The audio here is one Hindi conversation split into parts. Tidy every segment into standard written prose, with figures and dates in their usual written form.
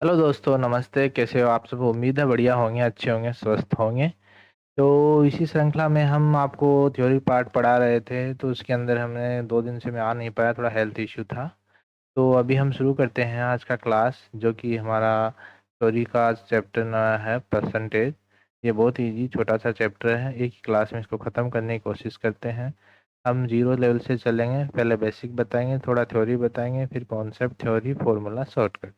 हेलो दोस्तों, नमस्ते। कैसे हो आप सब? उम्मीद है बढ़िया होंगे, अच्छे होंगे, स्वस्थ होंगे। तो इसी श्रृंखला में हम आपको थ्योरी पार्ट पढ़ा रहे थे, तो उसके अंदर हमने 2 दिन से मैं आ नहीं पाया, थोड़ा हेल्थ इश्यू था। तो अभी हम शुरू करते हैं आज का क्लास, जो कि हमारा थ्योरी का चैप्टर है परसेंटेज। ये बहुत इजी छोटा सा चैप्टर है, एक ही क्लास में इसको ख़त्म करने की कोशिश करते हैं। हम जीरो लेवल से चलेंगे, पहले बेसिक बताएंगे, थोड़ा थ्योरी बताएंगे, फिर कॉन्सेप्ट, थ्योरी, फॉर्मूला, शॉर्टकट।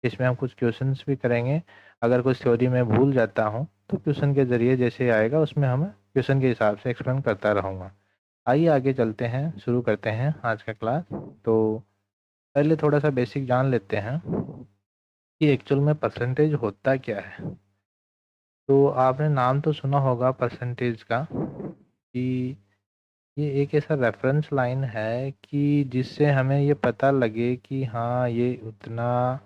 इसमें हम कुछ क्वेश्चंस भी करेंगे। अगर कुछ थ्योरी में भूल जाता हूँ तो क्वेश्चन के ज़रिए जैसे आएगा उसमें हम क्वेश्चन के हिसाब से एक्सप्लेन करता रहूँगा। आइए आगे चलते हैं, शुरू करते हैं आज का क्लास। तो पहले थोड़ा सा बेसिक जान लेते हैं कि एक्चुअल में परसेंटेज होता क्या है। तो आपने नाम तो सुना होगा परसेंटेज का, कि ये एक ऐसा रेफरेंस लाइन है कि जिससे हमें ये पता लगे कि हाँ ये उतना,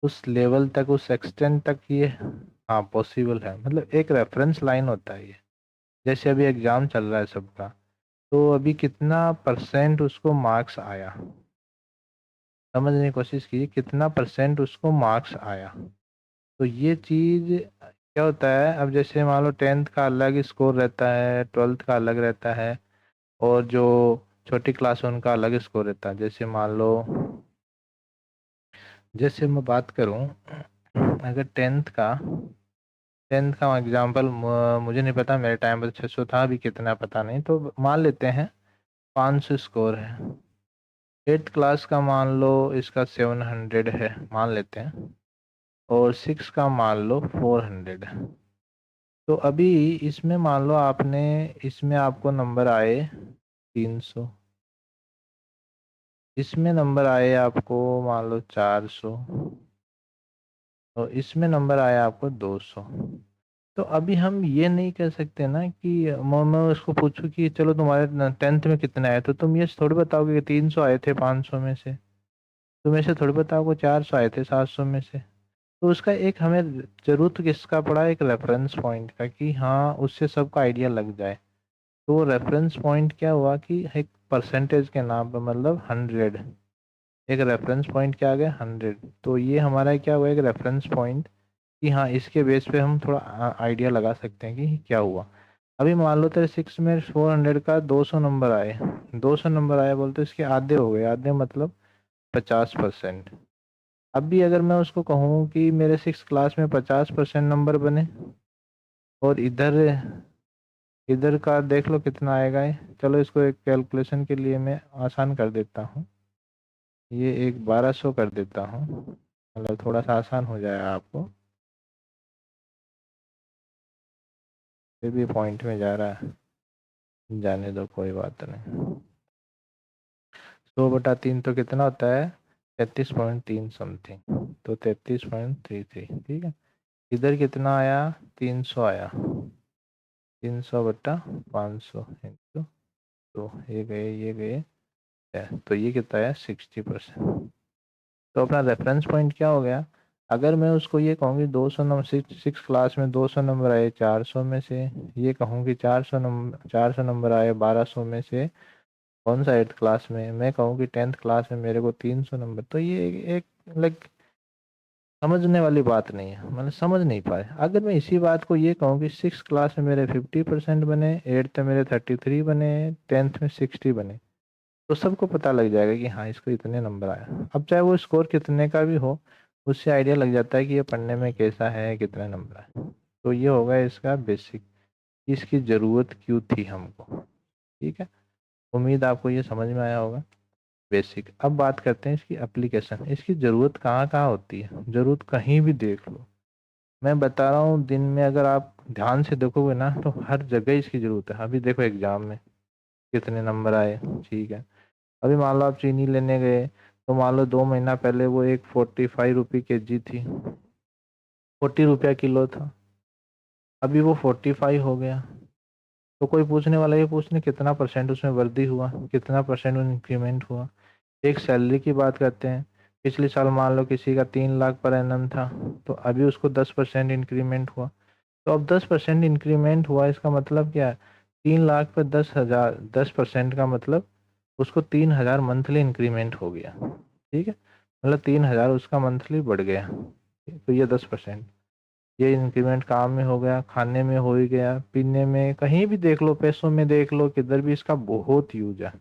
उस लेवल तक, उस एक्सटेंट तक ये हाँ पॉसिबल है। मतलब एक रेफरेंस लाइन होता है ये। जैसे अभी एग्ज़ाम चल रहा है सबका, तो अभी कितना परसेंट उसको मार्क्स आया, समझने की कोशिश कीजिए, कितना परसेंट उसको मार्क्स आया। तो ये चीज़ क्या होता है, अब जैसे मान लो 10th का अलग स्कोर रहता है, 12th का अलग रहता है, और जो छोटी क्लास है उनका अलग स्कोर रहता है। जैसे मान लो, जैसे मैं बात करूं, अगर टेंथ का एग्जाम्पल, मुझे नहीं पता, मेरे टाइम पर 600 था, अभी कितना पता नहीं, तो मान लेते हैं 500 स्कोर है। 8th क्लास का मान लो इसका 700 है, मान लेते हैं, और 6 का मान लो 400 है। तो अभी इसमें मान लो आपने, इसमें आपको नंबर आए 300, इसमें नंबर आए आपको मान लो 400, और इसमें नंबर आया आपको 200। तो अभी हम ये नहीं कह सकते ना कि मैं उसको पूछूं कि चलो तुम्हारे 10th में कितने आए, तो तुम ये थोड़ी बताओगे कि 300 आए थे 500 में से। तुम ऐसे थोड़ी बताओगे 400 आए थे 700 में से। तो उसका एक हमें जरूरत किसका पड़ा, एक रेफरेंस पॉइंट का, कि हाँ उससे सबका आइडिया लग जाए। तो रेफरेंस पॉइंट क्या हुआ कि एक परसेंटेज के नाम पर, मतलब 100, एक रेफरेंस पॉइंट क्या आ गया 100। तो ये हमारा क्या हुआ, एक रेफरेंस पॉइंट, कि हाँ इसके बेस पे हम थोड़ा आइडिया लगा सकते हैं कि क्या हुआ। अभी मान लो तेरे 6 में 400 का 200 नंबर आए, 200 नंबर आए बोलते इसके आधे हो गए, आधे मतलब 50%। अब भी अगर मैं उसको कहूँ कि मेरे 6 क्लास में 50% नंबर बने, और इधर इधर का देख लो कितना आएगा ये। चलो इसको एक कैलकुलेशन के लिए मैं आसान कर देता हूँ, ये एक 1200 कर देता हूँ, मतलब थोड़ा सा आसान हो जाएगा आपको। फिर भी पॉइंट में जा रहा है, जाने दो, कोई बात नहीं। 100/3 तो कितना होता है, 33.3 समथिंग, तो 33.33, ठीक है। इधर कितना आया, 300 आया, 300/500 इंटू, तो ये गए ये गए, तो ये कितना है 60%। तो अपना रेफरेंस पॉइंट क्या हो गया। अगर मैं उसको ये कहूँ कि 200 नंबर, सिक्स क्लास में 200 नंबर आए 400 में से, ये कहूँ कि 400 नंबर आए 1200 में से, कौन सा 8th क्लास में, मैं कहूँ कि 10th क्लास में मेरे को 300 नंबर, तो ये एक लाइक समझने वाली बात नहीं है, मतलब समझ नहीं पाए। अगर मैं इसी बात को ये कहूँ कि 6 क्लास में मेरे 50% बने, 8th में मेरे 33 बने, 10th में 60 बने, तो सबको पता लग जाएगा कि हाँ इसको इतने नंबर आया। अब चाहे वो स्कोर कितने का भी हो, उससे आइडिया लग जाता है कि ये पढ़ने में कैसा है, कितने नंबर आए। तो ये होगा इसका बेसिक, इसकी ज़रूरत क्यों थी हमको। ठीक है, उम्मीद आपको ये समझ में आया होगा बेसिक। अब बात करते हैं इसकी एप्लीकेशन, इसकी ज़रूरत कहाँ कहाँ होती है। ज़रूरत कहीं भी देख लो, मैं बता रहा हूँ, दिन में अगर आप ध्यान से देखोगे ना तो हर जगह इसकी ज़रूरत है। अभी देखो एग्जाम में कितने नंबर आए, ठीक है। अभी मान लो आप चीनी लेने गए, तो मान लो 2 महीना पहले वो एक 45 रुपये kg थी, 40 रुपया किलो था, अभी वो 45 हो गया। तो कोई पूछने वाला ये पूछने कितना परसेंट उसमें वृद्धि हुआ, कितना परसेंट इंक्रीमेंट हुआ। एक सैलरी की बात करते हैं, पिछले साल मान लो किसी का 3 लाख पर एनम था, तो अभी उसको 10% इंक्रीमेंट हुआ। तो अब 10% इंक्रीमेंट हुआ, इसका मतलब क्या है, 3 लाख पर 10,000, 10% का मतलब उसको 3,000 मंथली इंक्रीमेंट हो गया। ठीक है, मतलब 3,000 उसका मंथली बढ़ गया। तो ये 10%। ये इंक्रीमेंट काम में हो गया, खाने में हो ही गया, पीने में, कहीं भी देख लो, पैसों में देख लो, किधर भी इसका बहुत यूज है।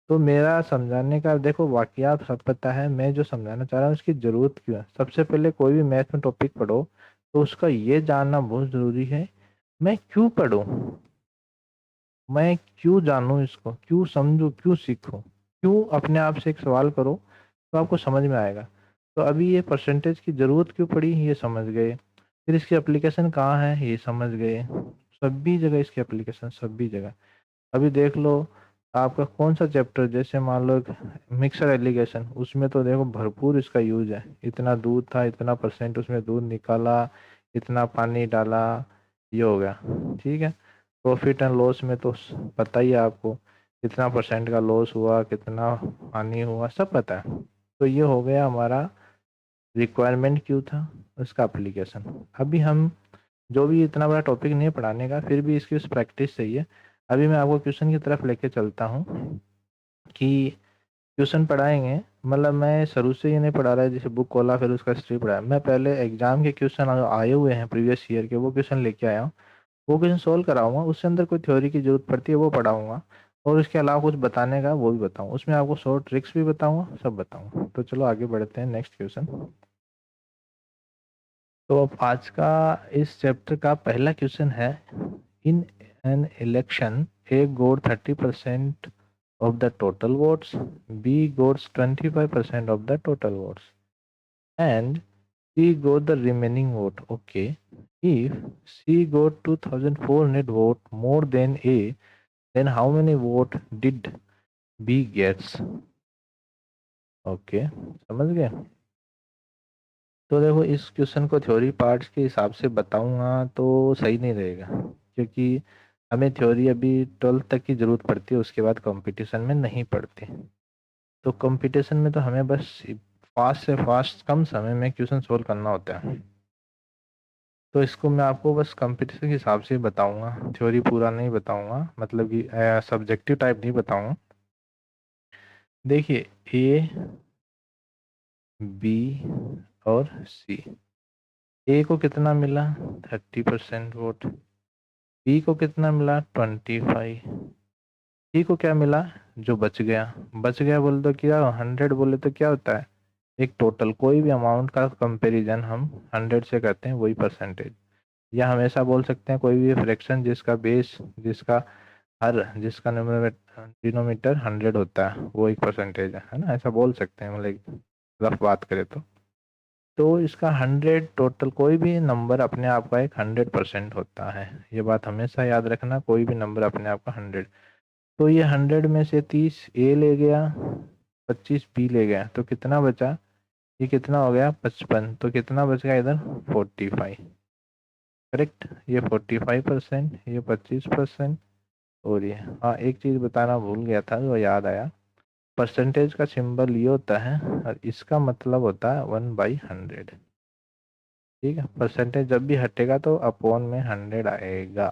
तो मेरा समझाने का, देखो वाकयात सब पता है, मैं जो समझाना चाह रहा हूँ इसकी जरूरत क्यों है। सबसे पहले कोई भी मैथ में टॉपिक पढ़ो तो उसका ये जानना बहुत जरूरी है, मैं क्यों पढ़ूं, मैं क्यों जानूं इसको, क्यों समझूं, क्यों सीखूं, क्यों, अपने आप से एक सवाल करो तो आपको समझ में आएगा। तो अभी ये परसेंटेज की जरूरत क्यों पड़ी ये समझ गए, फिर इसकी एप्लीकेशन कहाँ है ये समझ गए, सभी जगह इसकी एप्लीकेशन, सभी जगह। अभी देख लो आपका कौन सा चैप्टर, जैसे मान लो मिक्सर एलिगेशन, उसमें तो देखो भरपूर इसका यूज है। इतना दूध था, इतना परसेंट उसमें दूध निकाला, इतना पानी डाला, ये हो गया। ठीक है। प्रॉफिट एंड लॉस में तो पता ही है आपको, कितना परसेंट का लॉस हुआ, कितना हानि हुआ, सब पता है। तो ये हो गया हमारा रिक्वायरमेंट क्यों था, उसका एप्लीकेशन। अभी हम जो भी, इतना बड़ा टॉपिक नहीं है पढ़ाने का, फिर भी इसकी प्रैक्टिस चाहिए। अभी मैं आपको क्वेश्चन की तरफ लेके चलता हूँ कि ट्यूशन पढ़ाएंगे, मतलब मैं शुरू से ये नहीं पढ़ा रहा है जैसे बुक खोला फिर उसका हिस्ट्री पढ़ाया, मैं पहले एग्जाम के क्वेश्चन आए हुए हैं प्रीवियस ईयर के, वो क्वेश्चन लेके आया हूँ, वो क्वेश्चन सोल्व कराऊंगा, उसके अंदर कोई थ्योरी की जरूरत पड़ती है वो पढ़ाऊंगा, और उसके अलावा कुछ बताने का वो भी बताऊँ, उसमें आपको शॉर्ट ट्रिक्स भी बताऊंगा, सब बताऊंगा। तो चलो आगे बढ़ते हैं, नेक्स्ट क्वेश्चन। तो अब आज का इस चैप्टर का पहला क्वेश्चन है, in an election A got 30% of the total votes, B got 25% of the total votes, and C got the remaining vote. Okay. If C got 2400 vote more than A, then how many vote did B gets? Okay, समझ गए। तो देखो इस क्वेश्चन को थ्योरी पार्ट्स के हिसाब से बताऊंगा तो सही नहीं रहेगा, क्योंकि हमें थ्योरी अभी 12th तक की जरूरत पड़ती है, उसके बाद कंपटीशन में नहीं पड़ती। तो कंपटीशन में तो हमें बस फास्ट से फास्ट कम समय में क्वेश्चन सोल्व करना होता है। तो इसको मैं आपको बस कंपटीशन के हिसाब से बताऊंगा, थ्योरी पूरा नहीं बताऊंगा, मतलब कि सब्जेक्टिव टाइप नहीं बताऊंगा। देखिए ए, बी और सी। ए को कितना मिला 30% वोट, बी को कितना मिला 25, सी को क्या मिला जो बच गया, बच गया बोले तो क्या 100, बोले तो क्या होता है एक टोटल, कोई भी अमाउंट का कंपैरिजन हम 100 से करते हैं, वही परसेंटेज। या हमेशा बोल सकते हैं कोई भी फ्रैक्शन जिसका बेस, जिसका डिनोमीटर 100 होता है वो एक परसेंटेज है ना, ऐसा बोल सकते हैं, मतलब रफ बात करें तो इसका 100 टोटल, कोई भी नंबर अपने आप का एक 100% होता है, ये बात हमेशा याद रखना, कोई भी नंबर अपने आप का 100। तो ये 100 में से 30 ए ले गया, 25 बी ले गया, तो कितना बचा, ये कितना हो गया 55, तो कितना बच गया इधर 45। करेक्ट, ये 45%, ये 25%, और ये, हाँ एक चीज़ बताना भूल गया था वो याद आया, परसेंटेज का सिंबल ये होता है और इसका मतलब होता है 1/100। ठीक है, परसेंटेज जब भी हटेगा तो अपॉन में 100 आएगा,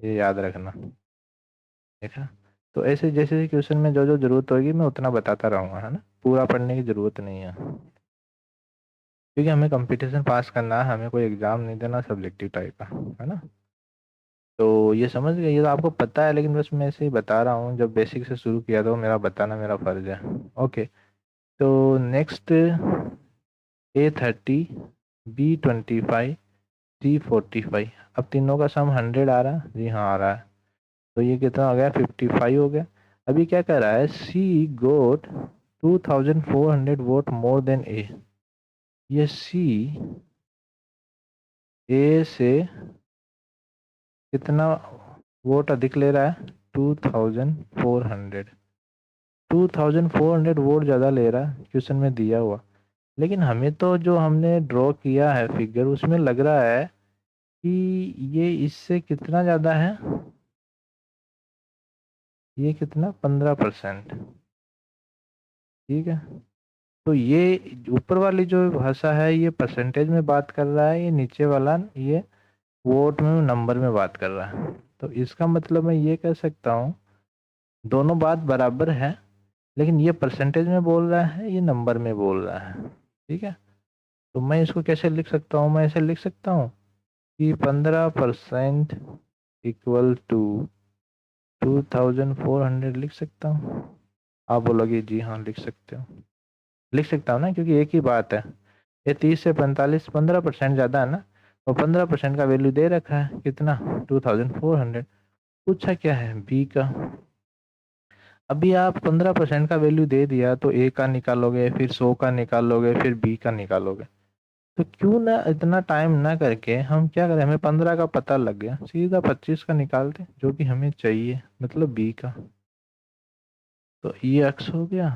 ये याद रखना। देखा। तो ऐसे जैसे क्वेश्चन में जो जो जरूरत होगी मैं उतना बताता रहूँगा, है ना, पूरा पढ़ने की जरूरत नहीं है, क्योंकि हमें कंपटीशन पास करना है, हमें कोई एग्जाम नहीं देना सब्जेक्टिव टाइप का, है ना। तो ये समझ गए, ये तो आपको पता है, लेकिन बस मैं ऐसे ही बता रहा हूँ, जब बेसिक से शुरू किया तो मेरा बताना मेरा फर्ज है। ओके। तो नेक्स्ट, A30, B25, C45। अब तीनों का सम 100 आ रहा है, जी हाँ आ रहा है, तो ये कितना हो गया 55 हो गया। अभी क्या कर रहा है, C got 2400 vote more than A, ये C A से कितना वोट अधिक ले रहा है 2400, 2400 वोट ज़्यादा ले रहा है क्वेश्चन में दिया हुआ, लेकिन हमें तो जो हमने ड्रॉ किया है फिगर उसमें लग रहा है कि ये इससे कितना ज़्यादा है, ये कितना 15%। ठीक है। तो ये ऊपर वाली जो भाषा है ये परसेंटेज में बात कर रहा है, ये नीचे वाला ये वोट में नंबर में बात कर रहा है। तो इसका मतलब मैं ये कह सकता हूँ दोनों बात बराबर है, लेकिन ये परसेंटेज में बोल रहा है, ये नंबर में बोल रहा है। ठीक है। तो मैं इसको कैसे लिख सकता हूँ, मैं ऐसे लिख सकता हूँ कि 15% इक्वल टू 2400 लिख सकता हूँ। आप बोलोगे जी हाँ लिख सकते हो, लिख सकता हूँ ना, क्योंकि एक ही बात है। ये 30 से 45 15% ज़्यादा है ना, और 15% का वैल्यू दे रखा है कितना, 2400। पूछा क्या है, बी का। अभी आप 15% का वैल्यू दे दिया तो ए का निकालोगे, फिर 100 का निकालोगे, फिर बी का निकालोगे। तो क्यों ना इतना टाइम ना करके हम क्या करें, हमें 15 का पता लग गया, सीधा 25 का निकालते जो कि हमें चाहिए, मतलब बी का। तो ये एक्स हो गया।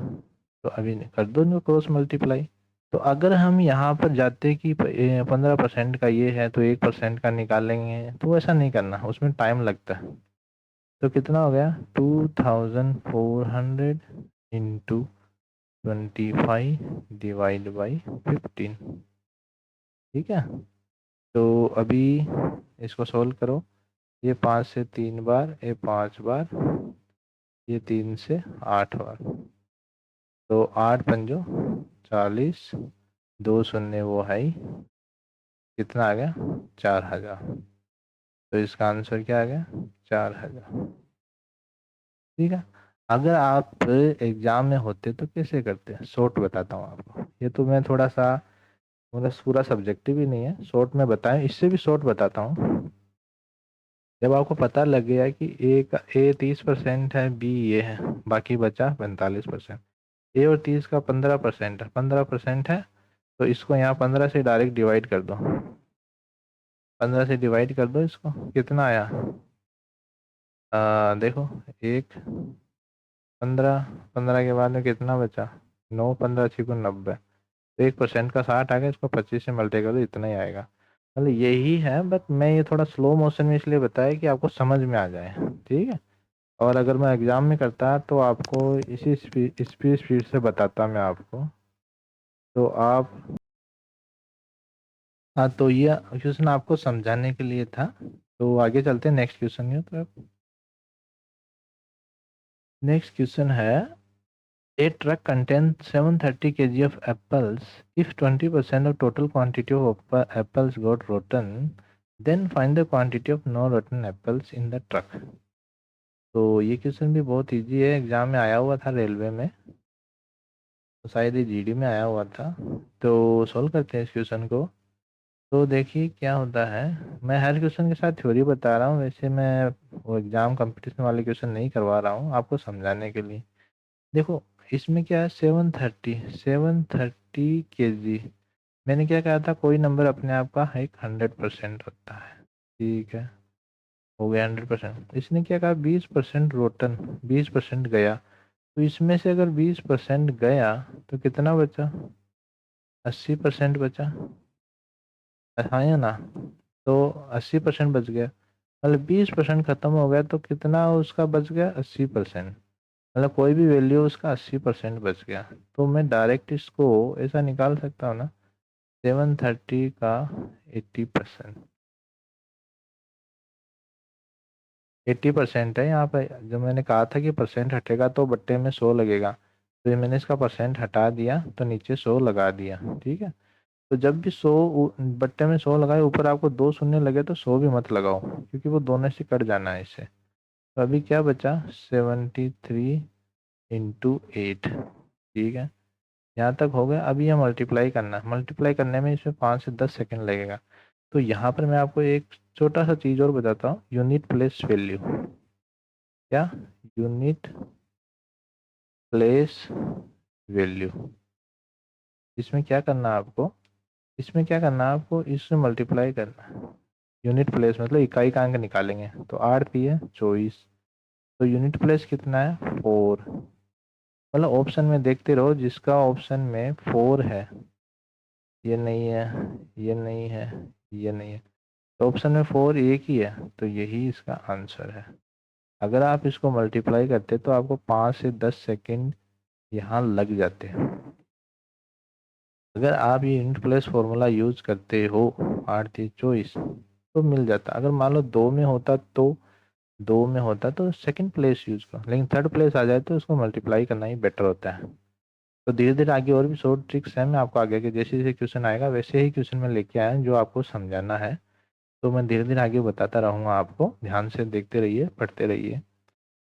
तो अभी कर दो इनको क्रॉस मल्टीप्लाई। तो अगर हम यहाँ पर जाते कि 15% का ये है तो 1% का निकालेंगे, तो ऐसा नहीं करना, उसमें टाइम लगता है। तो कितना हो गया, 2400 इंटू 25 डिवाइड बाई 15। ठीक है। तो अभी इसको सोल्व करो। ये 5 से 3 बार, ये 5 बार, ये 3 से 8 बार। तो 8 पंजो 40, 2 शून्य वो है ही, कितना आ गया, 4000। तो इसका आंसर क्या आ गया, 4000। ठीक है। अगर आप एग्जाम में होते तो कैसे करते हैं, शॉर्ट बताता हूँ आपको। ये तो मैं थोड़ा सा, मतलब पूरा सब्जेक्टिव ही नहीं है, शॉर्ट में बताएं, इससे भी शॉर्ट बताता हूँ। जब आपको पता लग गया कि ए का, ए 30% है, बी ये है, बाकी बचा 45%। ए और 30 का 15% है, 15% है, तो इसको यहाँ 15 से डायरेक्ट डिवाइड कर दो। 15 से डिवाइड कर दो इसको, कितना आया, देखो, एक, 15, 15 के बाद में कितना बचा, 9, 15 छिको 90। तो 1% का 60 आ गया, इसको 25 से मल्टीप्लाई कर दो, इतना ही आएगा। मतलब यही है, बट मैं ये थोड़ा स्लो मोशन में इसलिए बताया कि आपको समझ में आ जाए। ठीक है। और अगर मैं एग्जाम में करता तो आपको इसी स्पीड से बताता मैं आपको। तो आप, हाँ, तो ये क्वेश्चन आपको समझाने के लिए था। तो आगे चलते हैं नेक्स्ट क्वेश्चन में। तो नेक्स्ट क्वेश्चन है, a truck contains 730 kg of apples. If 20% of total quantity of apples got rotten, then find the quantity of non rotten apples in the truck. तो ये क्वेश्चन भी बहुत इजी है, एग्जाम में आया हुआ था रेलवे में, तो शायद ये जीडी में आया हुआ था। तो सॉल्व करते हैं इस क्वेश्चन को। तो देखिए क्या होता है, मैं हर क्वेश्चन के साथ थ्योरी बता रहा हूँ, वैसे मैं वो एग्जाम कंपटीशन वाले क्वेश्चन नहीं करवा रहा हूँ, आपको समझाने के लिए। देखो, इसमें क्या है, 730 kg। मैंने क्या कहा था, कोई नंबर अपने आप का एक 100% होता है। ठीक है, हो गया 100%। इसने क्या कहा, 20% रोटन, 20% गया। तो इसमें से अगर 20% गया तो कितना बचा, 80% बचा, हाँ या ना। तो 80% बच गया, मतलब 20% खत्म हो गया, तो कितना उसका बच गया, 80%। मतलब कोई भी वैल्यू उसका 80% बच गया। तो मैं डायरेक्ट इसको ऐसा निकाल सकता हूँ ना, 730 का 80%, 80% है यहाँ पे। जब मैंने कहा था कि परसेंट हटेगा तो बट्टे में 100 लगेगा, तो ये मैंने इसका परसेंट हटा दिया, तो नीचे 100 लगा दिया। ठीक है। तो जब भी 100 बट्टे में 100 लगाए, ऊपर आपको 2 शून्य लगे तो 100 भी मत लगाओ, क्योंकि वो दोनों से कट जाना है इससे। तो अभी क्या बचा, 73 इंटू 8। ठीक है, यहाँ तक हो गया। अभी यह मल्टीप्लाई करना, मल्टीप्लाई करने में इसमें 5 से 10 सेकंड लगेगा। तो यहाँ पर मैं आपको एक छोटा सा चीज़ और बताता हूँ, यूनिट प्लेस वैल्यू। क्या, यूनिट प्लेस वैल्यू। इसमें क्या करना है आपको, इसमें क्या करना है आपको, इसमें मल्टीप्लाई करना है। यूनिट प्लेस मतलब इकाई का अंक निकालेंगे, तो 8 पी है 24। तो यूनिट प्लेस कितना है, 4। मतलब ऑप्शन में देखते रहो, जिसका ऑप्शन में 4 है, ये नहीं है, ये नहीं है, ये नहीं है, तो ऑप्शन में 4 एक ही है, तो यही इसका आंसर है। अगर आप इसको मल्टीप्लाई करते तो आपको 5 से 10 सेकंड यहाँ लग जाते हैं। अगर आप ये यूनिट प्लेस फॉर्मूला यूज करते हो, 8 3 24, तो मिल जाता। अगर मान लो 2 में होता तो, 2 में होता तो सेकंड प्लेस यूज करो, लेकिन थर्ड प्लेस आ जाए तो उसको मल्टीप्लाई करना ही बेटर होता है। तो धीरे धीरे आगे और भी शॉर्ट ट्रिक्स हैं, मैं आपको आगे के जैसे जैसे क्वेश्चन आएगा वैसे ही क्वेश्चन में लेके आया जो आपको समझाना है। तो मैं धीरे धीरे आगे बताता रहूँगा आपको, ध्यान से देखते रहिए, पढ़ते रहिए।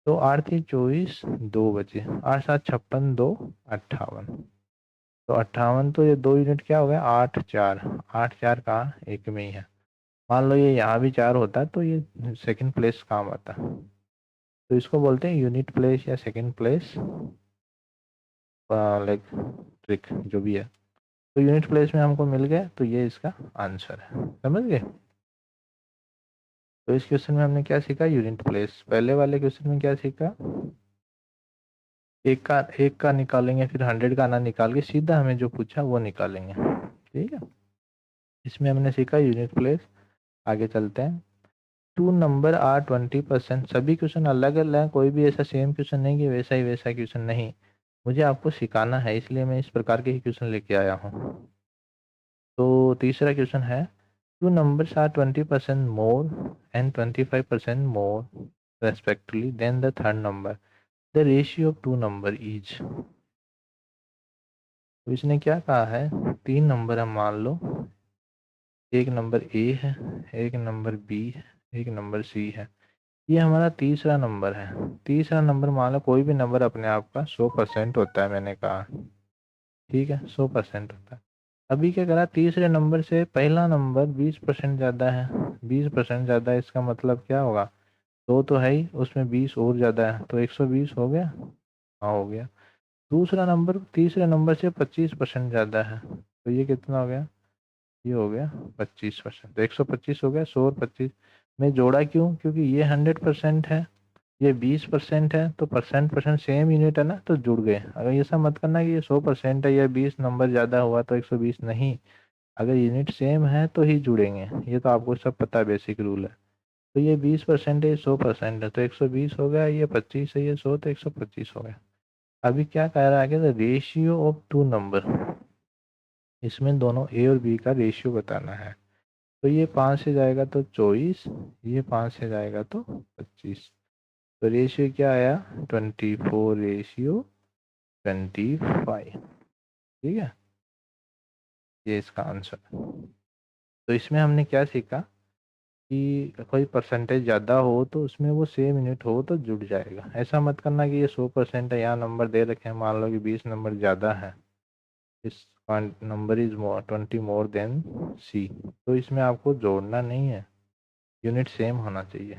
तो 8 3 24 2 बचे, 8 7 56 2 58। तो 58, तो ये 2 यूनिट क्या हो गया, 8 4, 8 4 का एक में ही है। मान लो ये यहाँ भी 4 होता तो ये सेकंड प्लेस काम आता। तो इसको बोलते हैं यूनिट प्लेस या सेकंड प्लेस लाइक ट्रिक जो भी है। तो यूनिट प्लेस में हमको मिल गया, तो ये इसका आंसर है, समझ गए। तो इस क्वेश्चन में हमने क्या सीखा, यूनिट प्लेस। पहले वाले क्वेश्चन में क्या सीखा, एक का निकालेंगे, फिर 100 का ना निकाल के सीधा हमें जो पूछा वो निकालेंगे, ठीक है। इसमें हमने सीखा यूनिट प्लेस। आगे चलते हैं। 2 नंबर आर 20%। सभी क्वेश्चन अलग अलग हैं, कोई भी ऐसा सेम क्वेश्चन नहीं कि वैसा ही वैसा क्वेश्चन नहीं, मुझे आपको सिखाना है इसलिए मैं इस प्रकार के ही क्वेश्चन लेके आया हूँ। तो तीसरा क्वेश्चन है, 2 numbers are 20% more and 25% more respectively than the third number. The ratio of 2 number is। तो इसने क्या कहा है, 3 नंबर है मान लो, एक नंबर ए है, एक नंबर बी है, एक नंबर सी है। ये हमारा तीसरा नंबर है। तीसरा नंबर मान लो, कोई भी नंबर अपने आप का 100% होता है, मैंने कहा, ठीक है, 100% होता है। अभी क्या करा, तीसरे नंबर से पहला नंबर 20% ज़्यादा है। 20% ज़्यादा है, इसका मतलब क्या होगा, 2 तो है ही, उसमें 20 और ज़्यादा है, तो 120 हो गया। हाँ हो गया। दूसरा नंबर तीसरे नंबर से 25% ज़्यादा है, तो ये कितना हो गया, ये हो गया 25%। तो 125 हो गया। 100 और 25 में जोड़ा क्यों, क्योंकि ये 100% है, ये 20% है, तो परसेंट परसेंट सेम यूनिट है ना, तो जुड़ गए। अगर ऐसा मत करना कि ये 100% है या 20 नंबर ज़्यादा हुआ तो 120 नहीं, अगर यूनिट सेम है तो ही जुड़ेंगे, ये तो आपको सब पता है, बेसिक रूल है। तो ये 20% है, 100% है, तो 120 हो गया। ये 25 है, ये 100, तो 125 हो गया। अभी क्या कह रहा है कि रेशियो ऑफ 2 नंबर, इसमें दोनों ए और बी का रेशियो बताना है। तो ये 5 से जाएगा तो 24, ये 5 से जाएगा तो 25। तो रेशियो क्या आया, 24:25, ठीक है, ये इसका आंसर है। तो इसमें हमने क्या सीखा कि कोई परसेंटेज ज़्यादा हो तो उसमें वो सेम यूनिट हो तो जुड़ जाएगा। ऐसा मत करना कि ये 100% है, यहाँ नंबर दे रखे हैं, मान लो कि 20 नंबर ज़्यादा है, इस नंबर इज 20 मोर देन सी, तो इसमें आपको जोड़ना नहीं है, यूनिट सेम होना चाहिए,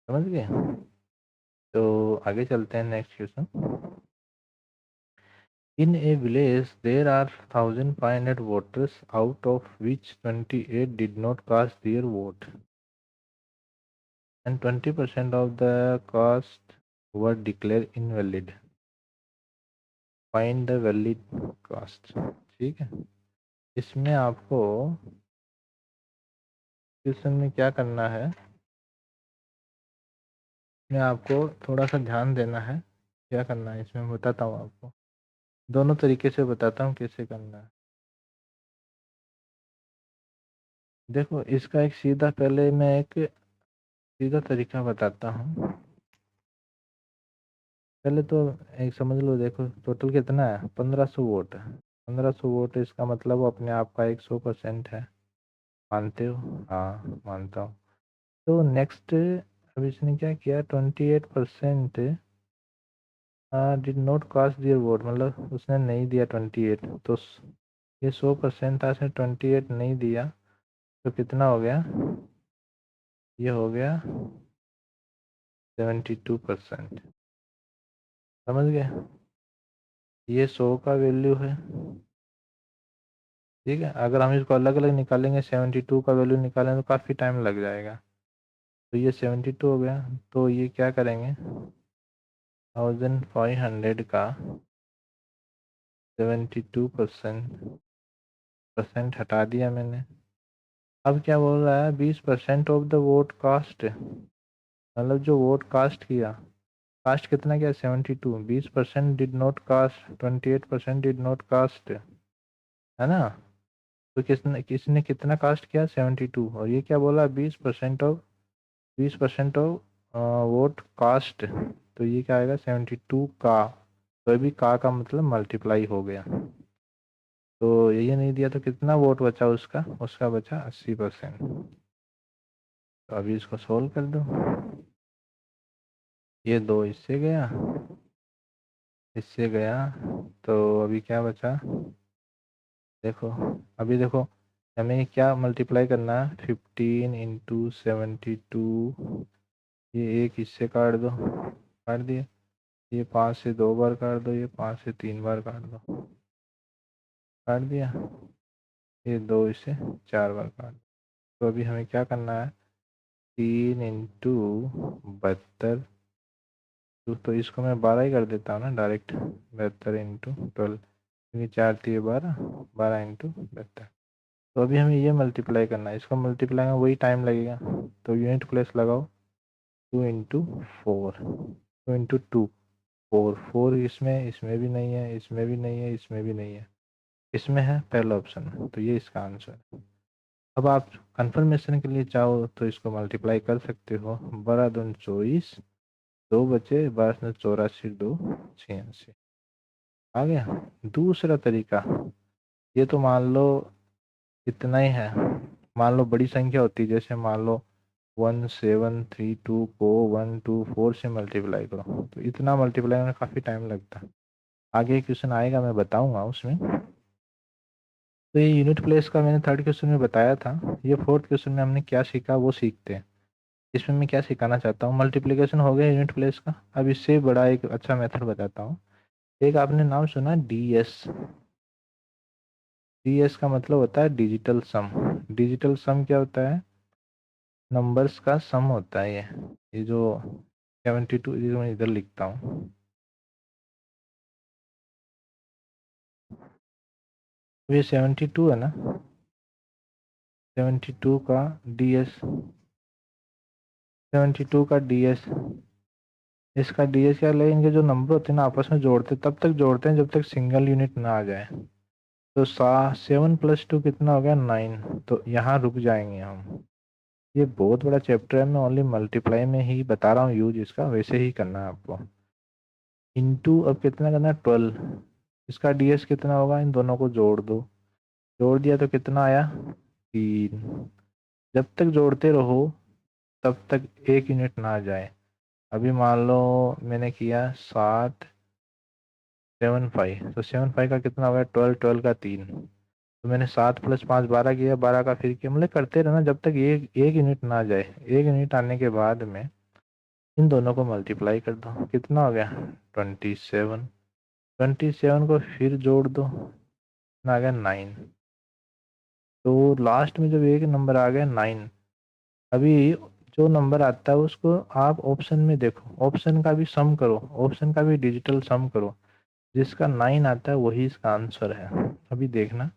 समझ गए। तो आगे चलते हैं, next question. In a village, there are 1,500 voters, out of which 28 did not cast their vote, and 20% of the cast were declared invalid. Find the valid cast। ठीक है, इसमें आपको क्वेश्चन में क्या करना है, इसमें आपको थोड़ा सा ध्यान देना है। क्या करना है इसमें बताता हूँ आपको, दोनों तरीके से बताता हूँ कैसे करना है। देखो, इसका एक सीधा, पहले मैं एक सीधा तरीका बताता हूँ। पहले तो एक समझ लो, देखो टोटल कितना है, 1500 वोट है। 1500 वोट, इसका मतलब वो अपने आप का 100% है, मानते हो। हाँ मानता हूँ। तो नेक्स्ट, अब इसने क्या किया, 28% did not cast their vote, मतलब उसने नहीं दिया 28, तो ये 100% था, उसने 28 नहीं दिया, तो कितना हो गया, ये हो गया 72%, समझ गए। ये 100 का वैल्यू है, ठीक है। अगर हम इसको अलग अलग निकालेंगे, 72 का वैल्यू निकालें तो काफ़ी टाइम लग जाएगा। तो ये 72 हो गया, तो ये क्या करेंगे, 1500 का 72% हटा दिया मैंने। अब क्या बोल रहा है, 20% ऑफ द वोट कास्ट, मतलब जो वोट कास्ट किया, कास्ट कितना किया, 72, 20% did not cast, 28% did not cast, है ना। तो किसने किसने कितना कास्ट किया, 72, और ये क्या बोला, 20% ऑफ वोट कास्ट, तो ये क्या आएगा, 72 का तो अभी का मतलब मल्टीप्लाई हो गया। तो ये नहीं दिया तो कितना वोट बचा उसका, उसका बचा 80%। तो अभी इसको सोल्व कर दो। ये 2 इससे गया, इससे गया, तो अभी क्या बचा देखो। अभी देखो हमें क्या मल्टीप्लाई करना है, 15 × 72। ये एक इससे काट दो, काट दिए। ये 5 से 2 बार काट दो, ये 5 से 3 बार काट दो, काट दिया। ये 2 इससे 4 बार काट दो। तो अभी हमें क्या करना है, 3 × 72। तो इसको मैं 12 ही कर देता हूँ ना डायरेक्ट, 72 × 12, क्योंकि 4 3 12, 12 × 72। तो अभी हमें ये मल्टीप्लाई करना है, इसको मल्टीप्लाई में वही टाइम लगेगा। तो यूनिट प्लेस लगाओ, 2 × 4, 2 × 2, 4, 4 इसमें, इसमें भी नहीं है, इसमें भी नहीं है, इसमें भी नहीं है, इसमें है पहला ऑप्शन में, तो ये इसका आंसर है। अब आप कंफर्मेशन के लिए चाहो तो इसको मल्टीप्लाई कर सकते हो, 12 × 2 = 24, 2 बचे, 12 × 84, 2 × 86। आ गया। दूसरा तरीका, ये तो मान लो इतना ही है। मान लो बड़ी संख्या होती है, जैसे मान लो 1732 को 124 से मल्टीप्लाई करो, तो इतना मल्टीप्लाई में काफ़ी टाइम लगता है। आगे क्वेश्चन आएगा, मैं बताऊंगा उसमें। तो ये यूनिट प्लेस का मैंने थर्ड क्वेश्चन में बताया था। ये फोर्थ क्वेश्चन में हमने क्या सीखा वो सीखते हैं। इसमें मैं क्या सिखाना चाहता हूँ, मल्टीप्लिकेशन हो गया यूनिट प्लेस का। अब इससे बड़ा एक अच्छा मेथड बताता हूँ। एक आपने नाम सुना डीएस। डीएस का मतलब होता है डिजिटल सम। डिजिटल सम क्या होता है, नंबर्स का सम होता है। ये जो 72, ये मैं इधर लिखता हूँ, ये 72 है ना, 72 का डीएस, 72 का डीएस। इसका डीएस क्या लगेगा, इनके जो नंबर होते हैं ना आपस में जोड़ते, तब तक जोड़ते हैं जब तक सिंगल यूनिट ना आ जाए। तो 7 + 2 कितना हो गया, 9। तो यहाँ रुक जाएंगे हम। ये बहुत बड़ा चैप्टर है, मैं ओनली मल्टीप्लाई में ही बता रहा हूँ यूज इसका, वैसे ही करना है आपको। इंटू अब कितना करना है, 12। इसका डीएस कितना होगा, इन दोनों को जोड़ दो। जोड़ दिया तो कितना आया, 3। जब तक जोड़ते रहो तब तक एक यूनिट ना आ जाए। अभी मान लो मैंने किया 7 7 5, तो 7 5 का कितना हो गया, 12, 12 का 3। तो मैंने 7 + 5 12 किया, 12 का फिर किया, मतलब करते रहना जब तक एक एक यूनिट ना आ जाए। एक यूनिट आने के बाद में इन दोनों को मल्टीप्लाई कर दो, कितना हो गया, 27। 27 को फिर जोड़ दो, कितना आ गया, 9। तो लास्ट में जब एक नंबर आ गया 9, अभी जो नंबर आता है उसको आप ऑप्शन में देखो, ऑप्शन का भी सम करो, ऑप्शन का भी डिजिटल सम करो। जिसका 9 आता है वही इसका आंसर है। अभी देखना,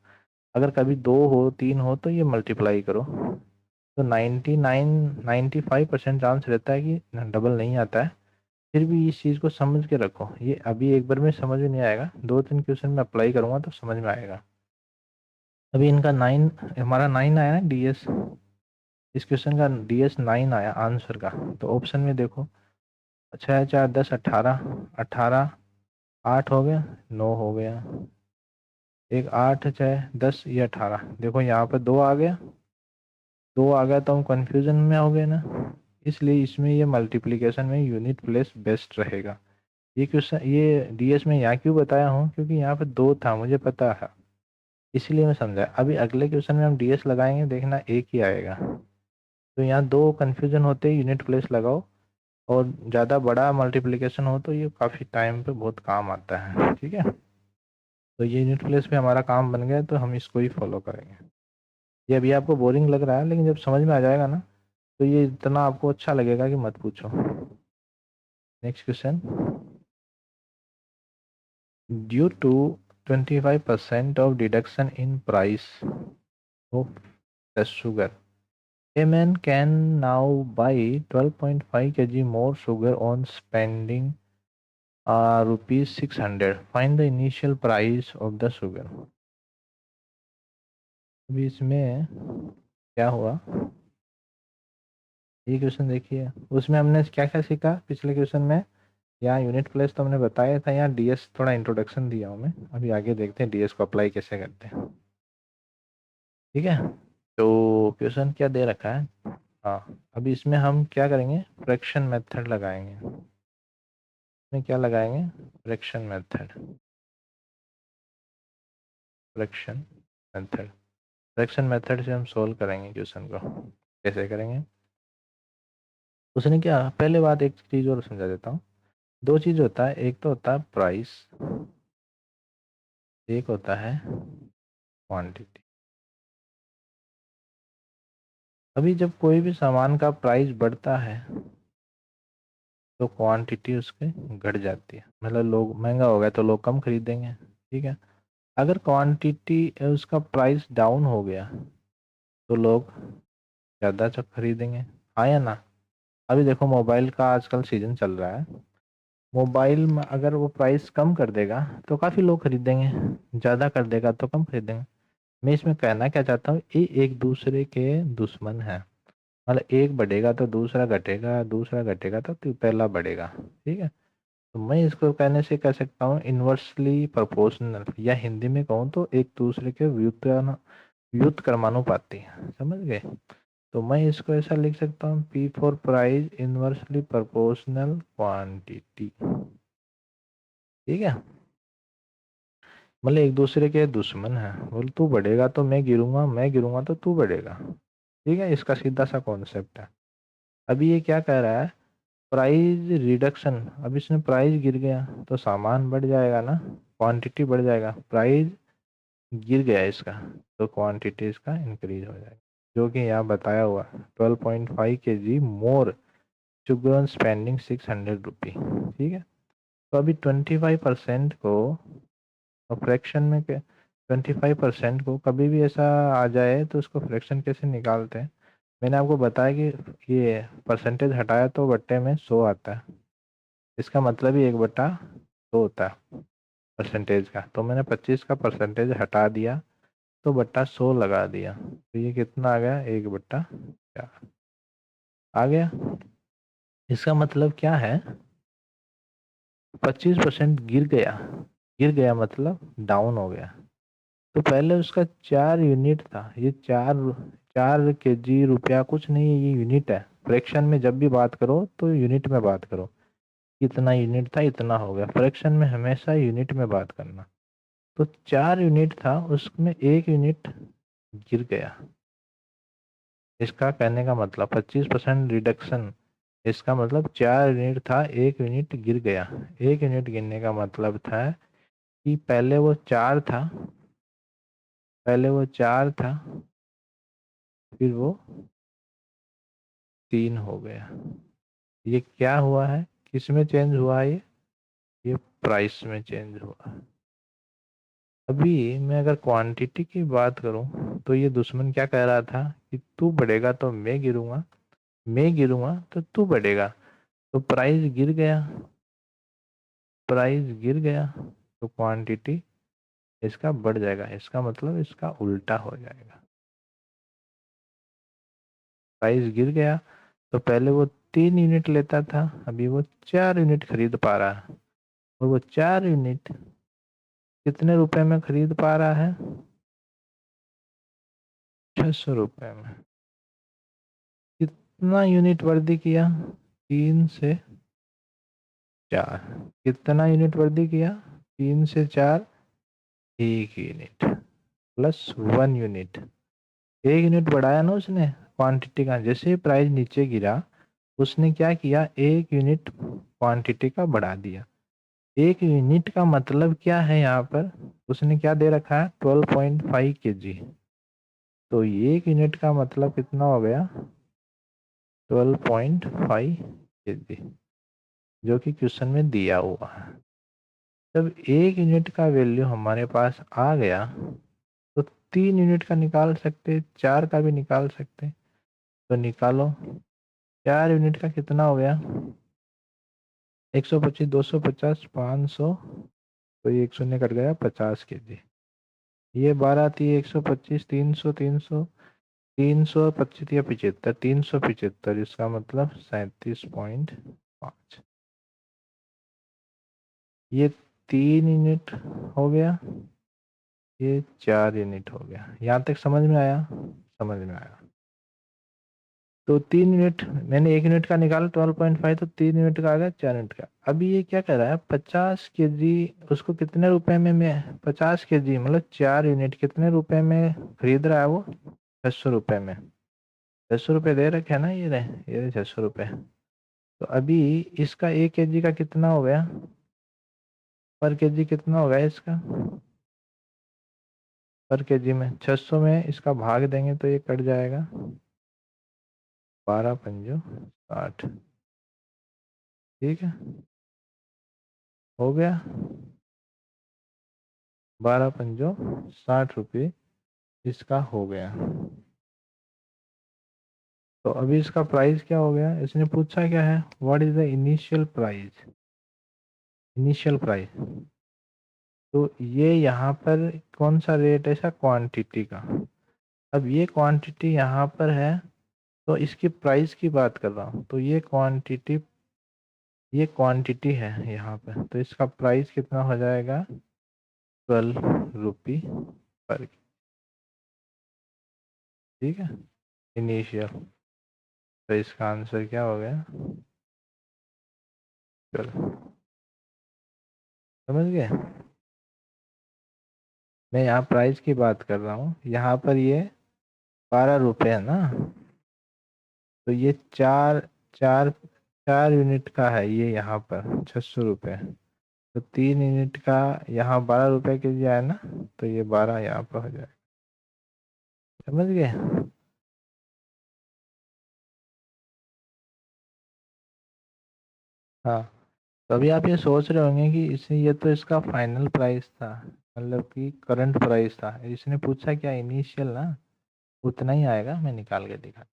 अगर कभी 2 हो 3 हो तो ये मल्टीप्लाई करो। तो 95% चांस रहता है कि डबल नहीं आता है। फिर भी इस चीज़ को समझ के रखो, ये अभी एक बार में समझ में नहीं आएगा, 2 3 क्वेश्चन में अप्लाई करूंगा तो समझ में आएगा। अभी इनका 9, हमारा 9 आया ना डीएस, इस क्वेश्चन का डीएस 9 आया आंसर का। तो ऑप्शन में देखो, 6 4 10 18, 18 8 हो गया, 9 हो गया, एक 8 6 10, ये 18। देखो यहाँ पर 2 आ गया, 2 आ गया तो हम कंफ्यूजन में हो गए ना। इसलिए इसमें ये मल्टीप्लिकेशन में यूनिट प्लेस बेस्ट रहेगा। ये क्वेश्चन ये डीएस में यहाँ क्यों बताया हूँ, क्योंकि यहाँ पे 2 था मुझे पता है, इसलिए मैं समझा। अभी अगले क्वेश्चन में हम डीएस लगाएंगे, देखना एक ही आएगा। तो यहाँ 2 कन्फ्यूजन होते ही यूनिट प्लेस लगाओ। और ज़्यादा बड़ा मल्टीप्लिकेशन हो तो ये काफ़ी टाइम पे बहुत काम आता है, ठीक है। तो ये यूनिट प्लेस पे हमारा काम बन गया, तो हम इसको ही फॉलो करेंगे। ये अभी आपको बोरिंग लग रहा है, लेकिन जब समझ में आ जाएगा ना तो ये इतना आपको अच्छा लगेगा कि मत पूछो। Next question, due to 25% of deduction in price of the sugar, a man can now buy 12.5 kg more sugar on spending rupees 600. Find the initial price of the sugar. अभी इसमें क्या हुआ, ये क्वेश्चन देखिए, उसमें हमने क्या क्या सीखा पिछले क्वेश्चन में। यहाँ यूनिट प्लेस तो हमने बताया था, यहाँ डीएस थोड़ा इंट्रोडक्शन दिया हूँ मैं, अभी आगे देखते हैं डीएस को अप्लाई कैसे करते हैं। ठीक है, तो क्वेश्चन क्या दे रखा है। हाँ, अभी इसमें हम क्या करेंगे, फ्रैक्शन मेथड लगाएंगे। इसमें क्या लगाएंगे, fraction method. Fraction method, fraction method से हम सोल्व करेंगे क्वेश्चन को। कैसे करेंगे, उसने क्या, पहले बात एक चीज़ और समझा देता हूँ। दो चीज़ होता है, एक तो होता है प्राइस, एक होता है क्वांटिटी। अभी जब कोई भी सामान का प्राइस बढ़ता है तो क्वांटिटी उसके घट जाती है, मतलब लोग, महंगा हो गया तो लोग कम खरीदेंगे। ठीक है, अगर क्वांटिटी उसका प्राइस डाउन हो गया तो लोग ज़्यादा चक खरीदेंगे, हाँ या ना। अभी देखो मोबाइल का आजकल सीजन चल रहा है, मोबाइल में अगर वो प्राइस कम कर देगा तो काफ़ी लोग खरीदेंगे, ज़्यादा कर देगा तो कम खरीदेंगे। मैं इसमें कहना क्या चाहता हूँ, ये एक दूसरे के दुश्मन है, मतलब एक बढ़ेगा तो दूसरा घटेगा, दूसरा घटेगा तो पहला बढ़ेगा। ठीक है, तो मैं इसको कहने से कह सकता हूँ इन्वर्सली प्रोपोर्शनल, या हिंदी में कहूँ तो एक दूसरे के व्युत्क्रमानुपाती, समझ गए। तो मैं इसको ऐसा लिख सकता हूँ, P for price inversely proportional quantity. ठीक है, मतलब एक दूसरे के दुश्मन है, बोल तू बढ़ेगा तो मैं गिरूंगा, मैं गिरूंगा तो तू बढ़ेगा। ठीक है, इसका सीधा सा कॉन्सेप्ट है। अभी ये क्या कह रहा है, प्राइस रिडक्शन, अब इसमें प्राइस गिर गया तो सामान बढ़ जाएगा ना, क्वांटिटी बढ़ जाएगा, प्राइस गिर गया इसका तो क्वांटिटी इसका इंक्रीज हो जाएगा, जो कि यहाँ बताया हुआ 12.5 kg मोर शुगर स्पेंडिंग 600 रुपी। ठीक है, तो अभी 25% को फ्रैक्शन में 25% को कभी भी ऐसा आ जाए तो उसको फ्रैक्शन कैसे निकालते हैं। मैंने आपको बताया कि ये परसेंटेज हटाया तो बट्टे में 100 आता है, इसका मतलब ही 1/100 होता है परसेंटेज का, तो मैंने 25 का परसेंटेज हटा दिया तो बट्टा 100 लगा दिया, तो ये कितना आ गया, 1/4 आ गया। इसका मतलब क्या है, 25% गिर गया, गिर गया मतलब डाउन हो गया। तो पहले उसका 4 यूनिट था, ये 4 4 kg रुपया कुछ नहीं है, ये यूनिट है। फ्रैक्शन में जब भी बात करो तो यूनिट में बात करो, कितना यूनिट था इतना हो गया, फ्रैक्शन में हमेशा यूनिट में बात करना। तो 4 यूनिट था, उसमें 1 यूनिट गिर गया, इसका कहने का मतलब 25% रिडक्शन, इसका मतलब 4 यूनिट था, 1 यूनिट गिर गया। 1 यूनिट गिरने का मतलब था कि पहले वो 4 था, पहले वो 4 था, फिर वो 3 हो गया। ये क्या हुआ है, किस में चेंज हुआ है, ये प्राइस में चेंज हुआ। अभी मैं अगर क्वांटिटी की बात करूं तो ये दुश्मन क्या कह रहा था कि तू बढ़ेगा तो मैं गिरूंगा, मैं गिरूंगा तो तू बढ़ेगा, तो प्राइस गिर गया, प्राइस गिर गया तो क्वांटिटी इसका बढ़ जाएगा, इसका मतलब इसका उल्टा हो जाएगा। प्राइस गिर गया तो पहले वो 3 यूनिट लेता था, अभी वो 4 यूनिट खरीद पा रहा है, और वो 4 यूनिट कितने रुपए में खरीद पा रहा है, 600 रुपए में। कितना यूनिट वृद्धि किया, 3 से 4, कितना यूनिट वृद्धि किया, 3 से 4, 1 यूनिट प्लस 1 यूनिट, 1 यूनिट बढ़ाया ना उसने क्वांटिटी का, जैसे ही प्राइस नीचे गिरा उसने क्या किया, 1 यूनिट क्वांटिटी का बढ़ा दिया। 1 यूनिट का मतलब क्या है, यहाँ पर उसने क्या दे रखा है, 12.5 kg, तो 1 यूनिट का मतलब कितना हो गया, 12.5 kg, जो कि क्वेश्चन में दिया हुआ है। जब 1 यूनिट का वैल्यू हमारे पास आ गया तो 3 यूनिट का निकाल सकते, 4 का भी निकाल सकते, तो निकालो। 4 यूनिट का कितना हो गया, 125, 250, 500, तो ये 1 शून्य कट गया, 50 kg। ये 12 थी, 125, 300, 300, 325 या 75, 375, इसका मतलब 37.5। ये 3 यूनिट हो गया, ये 4 यूनिट हो गया। यहाँ तक समझ में आया? समझ में आया। तो 3 यूनिट, मैंने 1 यूनिट का निकाला 12.5, तो 3 यूनिट का आ गया 4 यूनिट का। अभी ये क्या कर रहा है, 50 kg, उसको कितने रुपए में मैं 50 kg मतलब 4 यूनिट कितने रुपए में खरीद रहा है वो? 600 रुपये में। 600 रुपये दे रखे है ना, ये 600 रुपये। तो अभी इसका 1 kg का कितना हो गया, पर केजी कितना होगा इसका? पर केजी में 600 में इसका भाग देंगे तो ये कट जाएगा, 12 पंजो 60। ठीक है, हो गया 12 पंजो 60 रुपये इसका हो गया। तो अभी इसका प्राइस क्या हो गया, इसने पूछा क्या है, what is the initial price, initial price. तो ये यहाँ पर कौन सा रेट है इसका, क्वांटिटी का। अब ये क्वांटिटी यहाँ पर है, तो इसकी प्राइस की बात कर रहा हूँ, तो ये क्वांटिटी है यहाँ पे, तो इसका प्राइस कितना हो जाएगा, 12 रुपी पर। ठीक है, इनिशियल। तो इसका आंसर क्या हो गया, चलो समझ गए। मैं यहाँ प्राइस की बात कर रहा हूँ, यहाँ पर ये 12 रुपये है ना, तो ये चार चार 4 यूनिट का है ये यहाँ पर 600 रुपये। तो 3 यूनिट का यहाँ 12 रुपये के जी आया ना, तो ये 12 यहाँ पर हो जाएगा। समझ गए। हाँ, तो अभी आप ये सोच रहे होंगे कि इसे, ये तो इसका फाइनल प्राइस था, मतलब कि करंट प्राइस था, इसने पूछा क्या इनिशियल ना, उतना ही आएगा। मैं निकाल के दिखा,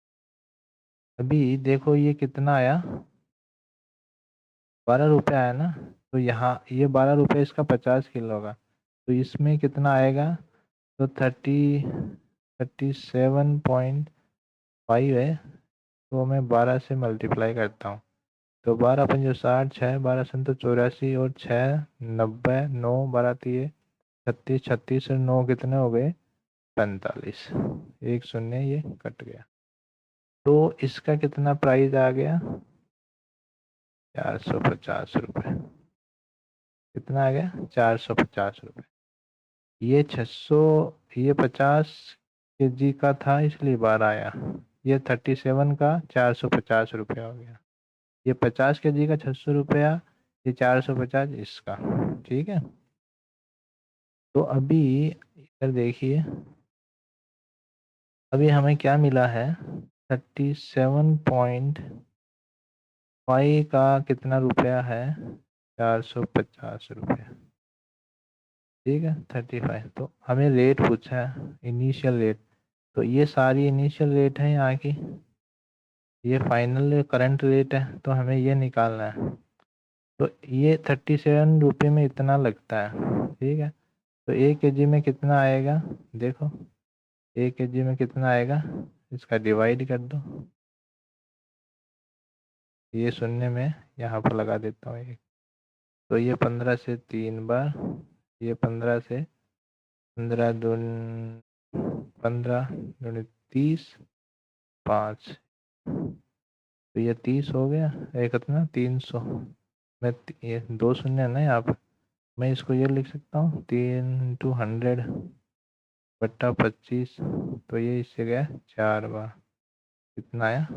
अभी देखो ये कितना आया, 12 रुपये आया ना। तो यहाँ ये 12 रुपये इसका 50 किलो का, तो इसमें कितना आएगा, तो 37.5 है। तो मैं 12 से मल्टीप्लाई करता हूँ, तो 12 पंजो 60, 6 12 संतो 84, और 6 90, 9 12 तिये 36, 36 और 9 कितने हो गए, 45। एक शून्य ये कट गया। तो इसका कितना प्राइस आ गया, 450 रुपये। कितना आ गया, 450 रुपये। ये 600, ये 50 kg का था इसलिए 12 आया। ये 37 का 450 रुपया हो गया। ये 50 kg का 600 रुपया, ये 450 इसका। ठीक है, तो अभी इधर देखिए, अभी हमें क्या मिला है, 37.5 का कितना रुपया है, 450 रुपया। ठीक है, 35। तो हमें रेट पूछा है, इनिशियल रेट। तो ये सारी इनिशियल रेट है यहाँ की, ये फाइनल करंट रेट है, तो हमें ये निकालना है। तो ये 37 रुपये में इतना लगता है। ठीक है, तो 1 kg में कितना आएगा, देखो 1 kg में कितना आएगा, इसका डिवाइड कर दो। ये शून्य में यहाँ पर लगा देता हूँ एक, तो ये 15 से 3 बार, ये 15 से 15 30, 5, तो ये 30 हो गया, एक कितना 300। मैं ये 2 शून्य है ना यहाँ पर, मैं इसको ये लिख सकता हूँ 3 × 100 बट्टा 25, तो ये इससे गया 4 बार, कितना आया,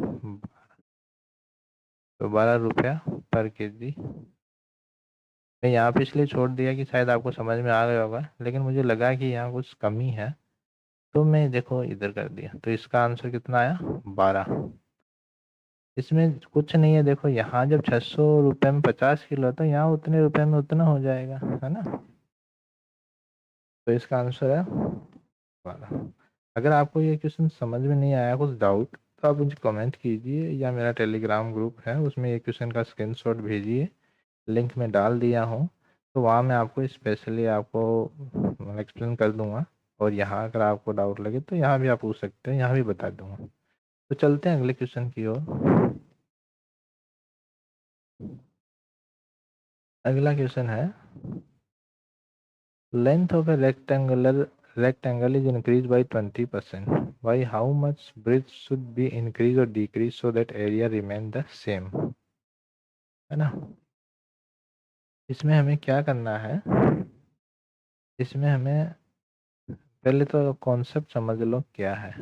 तो 12 रुपया पर केजी। मैं यहाँ पे इसलिए छोड़ दिया कि शायद आपको समझ में आ गया होगा, लेकिन मुझे लगा कि यहाँ कुछ कमी है, तो मैं देखो इधर कर दिया। तो इसका आंसर कितना आया, 12। इसमें कुछ नहीं है, देखो यहाँ जब 600 रुपये में 50 किलो है, तो यहाँ उतने रुपए में उतना हो जाएगा, है ना। तो इसका आंसर है 12। अगर आपको ये क्वेश्चन समझ में नहीं आया, कुछ डाउट, तो आप मुझे कमेंट कीजिए, या मेरा टेलीग्राम ग्रुप है उसमें ये क्वेश्चन का स्क्रीनशॉट भेजिए, लिंक में डाल दिया हूँ। तो वहाँ मैं आपको स्पेशली आपको एक्सप्लेन कर दूँगा। और यहाँ अगर आपको डाउट लगे तो यहाँ भी आप पूछ सकते हैं, यहाँ भी बता दूँगा। तो चलते हैं अगले क्वेश्चन की ओर। अगला क्वेश्चन है length of A rectangle is increased by 20%. By how much breadth should be increased or decreased so that area remain the same? है ना। इसमें हमें क्या करना है, इसमें हमें पहले तो कॉन्सेप्ट समझ लो क्या है।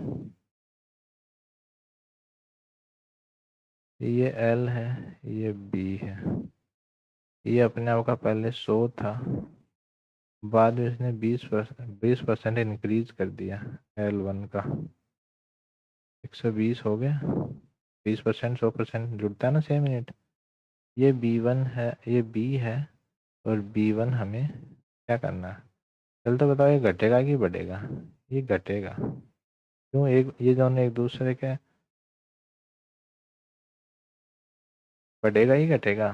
ये L है, ये B है, ये अपने आप का पहले 100 था, बाद में इसने 20% इंक्रीज कर दिया L1 का, 120 हो गया। 20% 100% जुड़ता है ना 6 मिनट। ये B1 है, ये B है, और B1 हमें क्या करना है। चल तो बताओ, ये घटेगा कि बढ़ेगा? ये घटेगा। क्यों? एक ये दोनों एक दूसरे के, बढ़ेगा ही घटेगा?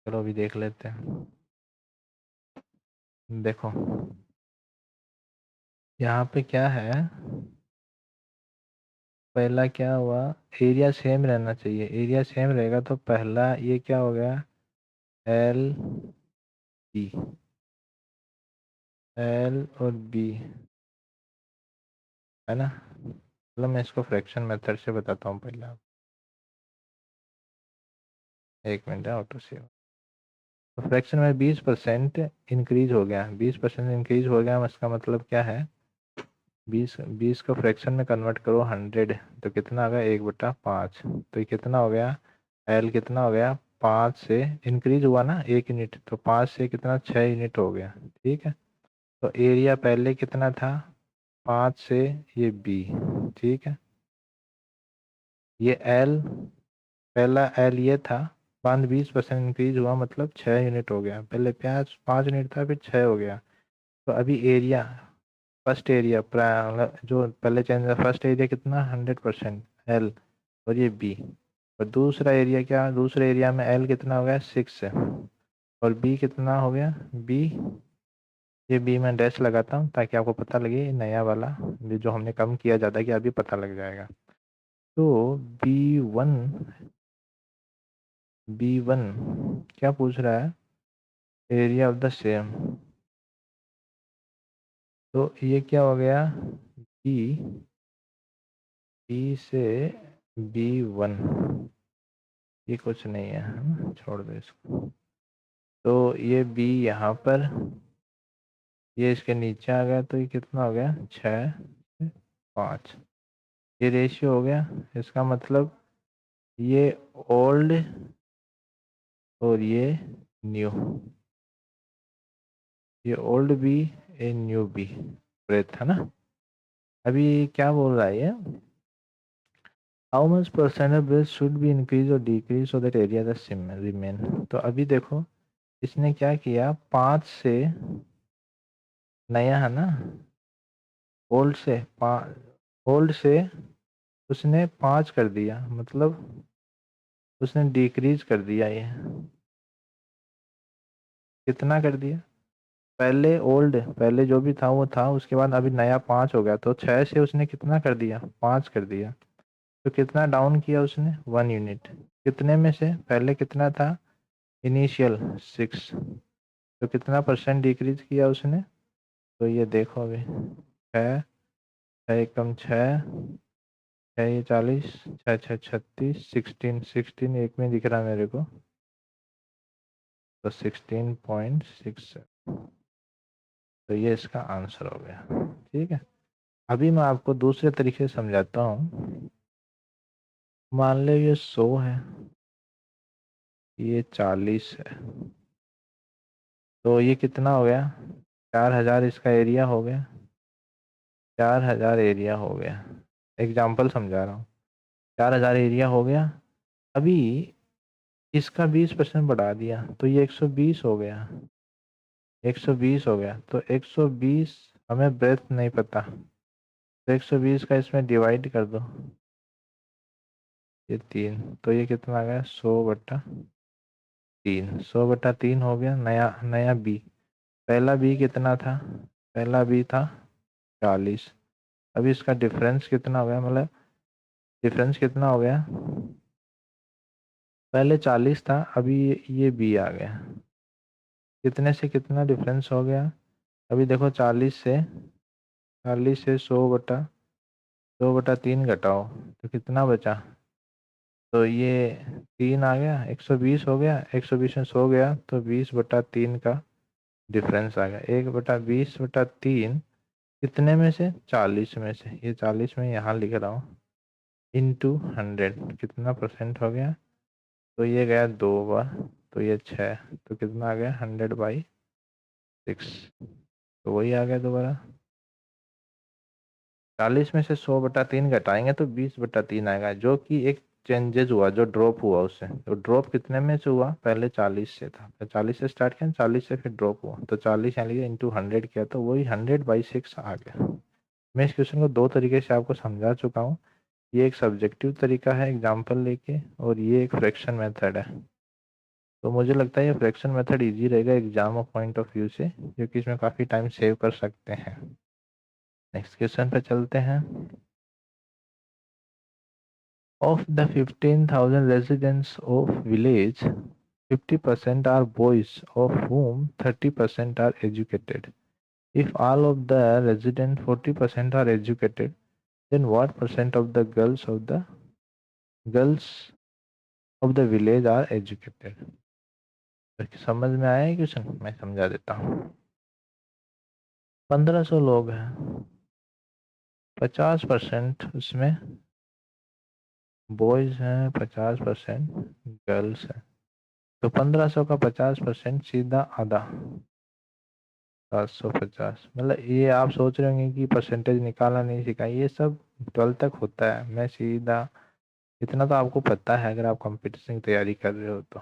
चलो अभी देख लेते हैं। देखो यहाँ पे क्या है, पहला क्या हुआ, एरिया सेम रहना चाहिए। एरिया सेम रहेगा तो पहला ये क्या हो गया, एल बी, एल और बी, है ना। चलो मैं इसको फ्रैक्शन मेथड से बताता हूँ पहले आप, एक मिनट है, ऑटो सेव। तो फ्रैक्शन में 20% इंक्रीज हो गया, 20% इंक्रीज हो गया, इसका मतलब क्या है, 20 को फ्रैक्शन में कन्वर्ट करो 100, तो कितना आ गया, 1/5। तो ये कितना हो गया, एल कितना हो गया, 5 से इंक्रीज हुआ ना 1 यूनिट, तो 5 से कितना, 6 यूनिट हो गया। ठीक है। तो एरिया पहले कितना था, 5 से ये बी, ठीक है। ये एल, पहला एल ये था, बाद 20% इंक्रीज हुआ, मतलब 6 यूनिट हो गया। पहले 5 यूनिट था, फिर 6 हो गया। तो अभी एरिया, फर्स्ट एरिया मतलब जो पहले चेंज हुआ, फर्स्ट एरिया कितना, 100% एल, और ये बी। और दूसरा एरिया क्या, दूसरे एरिया में एल कितना हो गया, 6 है, और बी कितना हो गया, बी, ये बी में डैश लगाता हूँ ताकि आपको पता लगे, ये नया वाला ये जो हमने कम किया ज़्यादा किया, अभी पता लग जाएगा। तो बी वन क्या पूछ रहा है, एरिया ऑफ द सेम। तो ये क्या हो गया, बी, बी से B1, ये कुछ नहीं है, छोड़ दो इसको। तो ये बी यहाँ पर, ये इसके नीचे आ गया, तो ये कितना हो गया, 6/5, ये रेशियो हो गया। इसका मतलब ये ओल्ड और ये न्यू, ये ओल्ड बी, ये न्यू बी ब्रेथ, है ना। अभी क्या बोल रहा है ये, how much percent of breath should be increase और decrease so that area the same remain. तो अभी देखो इसने क्या किया, 5 से, नया है ना, ओल्ड से ओल्ड से उसने 5 कर दिया, मतलब उसने डिक्रीज कर दिया। ये कितना कर दिया, पहले ओल्ड, पहले जो भी था वो था, उसके बाद अभी नया 5 हो गया, तो 6 से उसने कितना कर दिया, 5 कर दिया। तो कितना डाउन किया उसने, 1 यूनिट। कितने में से, पहले कितना था, इनिशियल 6, तो कितना परसेंट डिक्रीज किया उसने। तो ये देखो अभी, 6, 6 कम 6, 6 ये 40, 6 6 36, 16 एक में दिख रहा मेरे को, तो 16.6, तो ये इसका आंसर हो गया। ठीक है। अभी मैं आपको दूसरे तरीके से समझाता हूँ। मान लो ये 100 है, ये 40 है, तो ये कितना हो गया, 4000 इसका एरिया हो गया, 4000 एरिया हो गया। एग्जाम्पल समझा रहा हूँ, 4000 एरिया हो गया। अभी इसका 20% बढ़ा दिया, तो ये 120 हो गया, 120 हो गया। तो 120, हमें ब्रेथ नहीं पता, तो 120 का इसमें डिवाइड कर दो, ये 3, तो ये कितना आ गया, 100/3, 100/3 हो गया। नया नया बी, पहला बी कितना था, पहला बी था 40। अभी इसका डिफरेंस कितना हो गया, मतलब डिफरेंस कितना हो गया, पहले 40 था, अभी ये बी आ गया, कितने से कितना डिफरेंस हो गया? अभी देखो 40 से 100/3 घटाओ तो कितना बचा? तो ये 3 आ गया, 120 हो गया, 120 में 100 गया तो 20/3 का डिफरेंस आ गया। 1/20/3 कितने में से? 40 में से। ये 40 में यहाँ लिख रहा हूँ, इंटू 100 कितना परसेंट हो गया? तो ये गया 2 बार, तो ये 6, तो कितना आ गया? 100/6। तो वही आ गया दोबारा। 40 में से 100/3 घटाएंगे तो 20/3 आएगा, जो कि एक चेंजेस हुआ, जो ड्रॉप हुआ उससे। तो ड्रॉप कितने में से हुआ? पहले 40 से था, फिर 40 से स्टार्ट किया, 40 से फिर ड्रॉप हुआ, तो 40 यहाँ लिया, इंटू 100 किया, तो वही 100/6 आ गया। मैं इस क्वेश्चन को 2 तरीके से आपको समझा चुका हूँ। ये एक सब्जेक्टिव तरीका है एग्जाम्पल लेके, और ये एक फ्रैक्शन मेथड है। तो मुझे लगता है ये फ्रैक्शन मेथड इजी रहेगा एग्जाम पॉइंट ऑफ व्यू से, क्योंकि इसमें काफ़ी टाइम सेव कर सकते हैं। नेक्स्ट क्वेश्चन पे चलते हैं। Of the 15,000 residents of village, 50% are boys, of whom 30% are educated. If all of the resident 40% are educated, then what percent of the girls of the village are educated? तो समझ में आया है क्वेश्चन? मैं समझा देता हूँ। 1500 लोग हैं, 50% उसमें बॉयज हैं, 50% गर्ल्स हैं। तो 1500 का 50% सीधा आधा, 750। मतलब ये आप सोच रहे होंगे कि परसेंटेज निकालना नहीं सीखा, ये सब 12 तक होता है। मैं सीधा, इतना तो आपको पता है अगर आप कंपटीशन की तैयारी कर रहे हो तो।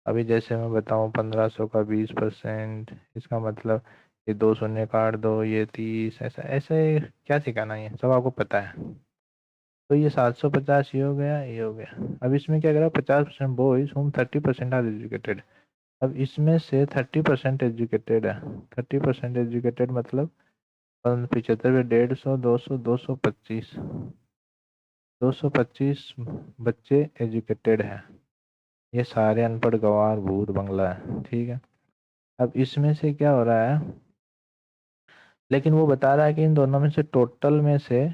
अभी जैसे मैं बताऊं 1500 का 20%, इसका मतलब ये 2 शून्य काट दो, ये 30, ऐसा ऐसे क्या सिखाना है, ये सब आपको पता है। तो ये 750 ये हो गया, ये हो गया। अब इसमें क्या करा, 50% बॉयज होम 30% आर एजुकेटेड। अब इसमें से 30% एजुकेटेड है, 30% एजुकेटेड मतलब 75 में 150, 200, 225, 225 बच्चे एजुकेटेड हैं। ये सारे अनपढ़ गंवार भूत बंगला है, ठीक है। अब इसमें से क्या हो रहा है, लेकिन वो बता रहा है कि इन दोनों में से टोटल में से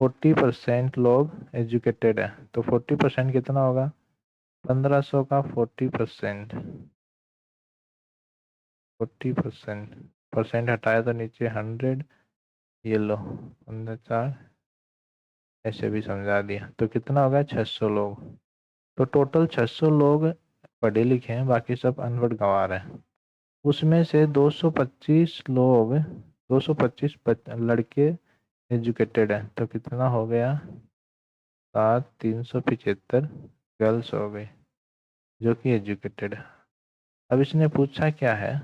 40% लोग एजुकेटेड है। तो 40% कितना होगा? 1500 का 40%, 40% परसेंट हटाया तो नीचे 100, ये लो 15×4, ऐसे भी समझा दिया। तो कितना हो गया? 600 लोग। तो टोटल 600 लोग पढ़े लिखे हैं, बाकी सब अनपढ़ गंवार हैं। उसमें से 225 लोग, 225 लड़के एजुकेटेड हैं। तो कितना हो गया? 375 गर्ल्स हो गई जो कि एजुकेटेड है। अब इसने पूछा क्या है,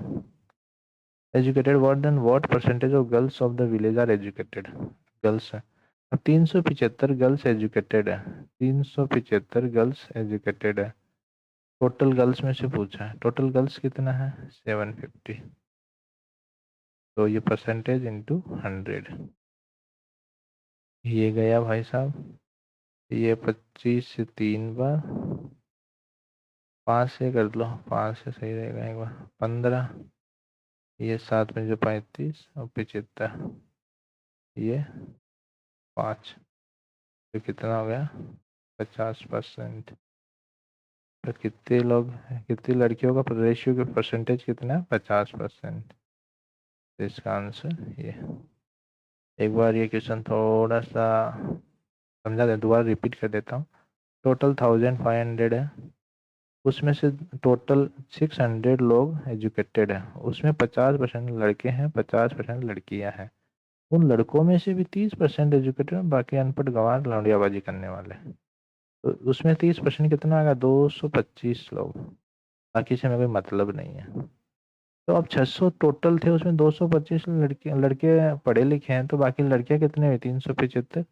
educated what percentage of girls of the village are educated? Girls है। अब 375 गर्ल्स एजुकेटेड है, 375 गर्ल्स एजुकेटेड है। टोटल गर्ल्स में से पूछा है, टोटल गर्ल्स कितना है? 750। तो ये परसेंटेज इंटू 100, ये गया भाई साहब। ये 25 से 3 बार, 5 से कर लो, 5 से सही रहेगा एक बार, 15, ये 7 में जो 35 और 75, ये 5, तो कितना हो गया? 50%। तो कितने लोग, कितनी लड़कियों का रेशियो के परसेंटेज कितना है? 50%। तो इसका आंसर ये। एक बार ये क्वेश्चन थोड़ा सा समझा दे, दोबारा रिपीट कर देता हूँ। टोटल 1500 है, उसमें से टोटल 600 लोग एजुकेटेड हैं, उसमें 50% लड़के हैं, 50% लड़कियां हैं। उन लड़कों में से भी 30% एजुकेटेड हैं, बाकी अनपढ़ गंवार लौंडियाबाजी करने वाले हैं। तो उसमें 30% कितना आएगा? 225 लोग, बाकी से हमें कोई मतलब नहीं है। तो अब 600 टोटल थे, उसमें 225 लड़के लड़के पढ़े लिखे हैं, तो बाकी लड़कियां कितने हुई? 375।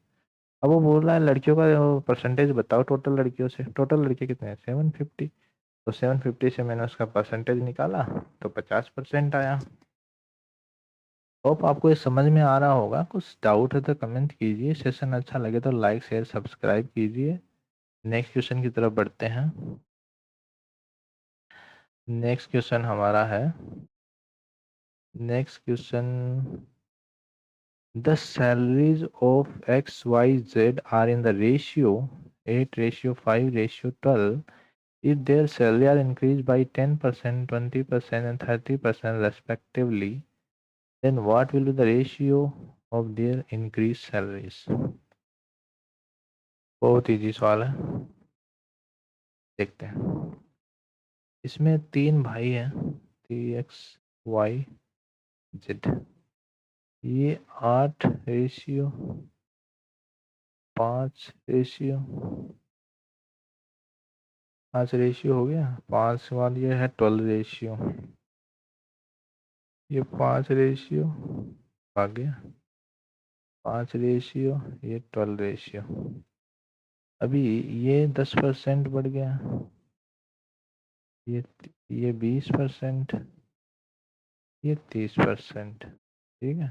अब वो बोल रहा है लड़कियों का परसेंटेज बताओ टोटल लड़कियों से। टोटल लड़के कितने हैं? 750। तो 750 से मैंने उसका परसेंटेज निकाला तो 50% आया। होप आपको ये समझ में आ रहा होगा। कुछ डाउट है तो कमेंट कीजिए। सेशन अच्छा लगे तो लाइक शेयर सब्सक्राइब कीजिए। नेक्स्ट क्वेश्चन की तरफ बढ़ते हैं। नेक्स्ट क्वेश्चन हमारा है, next question, the salaries of XYZ are in the ratio 8:5:12. If their salary are increased by 10%, 20% and 30% respectively, then what will be the ratio of their increased salaries? बहुत इजी सवाल है, देखते हैं। इसमें 3 भाई हैं, XYZ। ये 8:5 हो गया। 5 के बाद ये है 12 रेशियो, ये 5 रेशियो आ गया, 5 रेशियो, ये 12 रेशियो। अभी ये 10% बढ़ गया, ये 20%, ये 30%। ठीक है,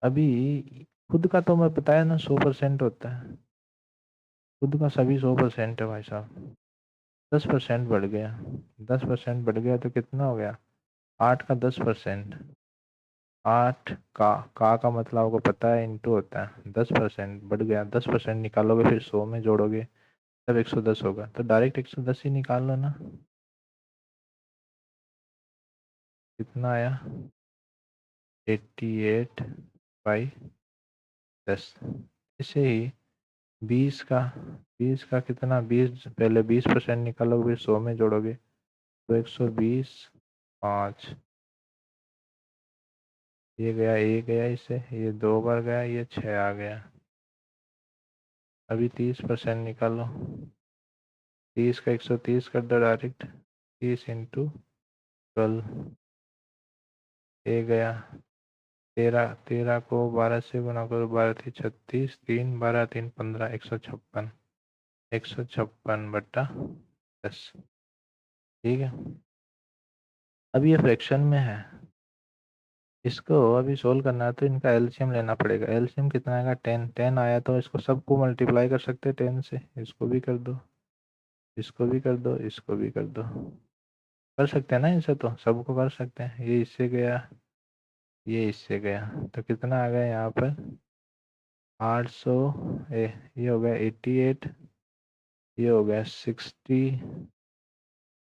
अभी खुद का तो मैं बताया ना 100% होता है, खुद का सभी 100% है भाई साहब। 10% बढ़ गया, 10% बढ़ गया तो कितना हो गया, 8 का 10%। 8 का मतलब आपको पता है, इंटू होता है। 10% बढ़ गया, 10% निकालोगे फिर 100 में जोड़ोगे तब 110 होगा, तो डायरेक्ट 110 ही निकाल लो ना। कितना आया, 88/10। ऐसे ही 20 का कितना, 20 पहले 20% निकालोगे फिर 100 में जोड़ोगे तो 120/5। ये गया इससे, ये 2 बार गया, ये 6 आ गया। अभी 30% निकालो, 30 का 130 कर दो डायरेक्ट, 30 इंटू 12, ये गया। 13 को 12 से गुना करो, 12×3 = 36, 3 12 3 15, 156, 156/10। ठीक है, अब ये फ्रैक्शन में है, इसको अभी सोल्व करना है तो इनका एलसीएम लेना पड़ेगा। एलसीएम कितना आएगा, 10। 10 आया तो इसको सबको मल्टीप्लाई कर सकते हैं 10 से। इसको भी कर दो, इसको भी कर दो, इसको भी कर दो, कर सकते हैं ना इनसे, तो सबको कर सकते हैं। ये इससे गया, ये इससे गया, तो कितना आ गया यहाँ पर, 800, ये हो गया 88, ये हो गया 60,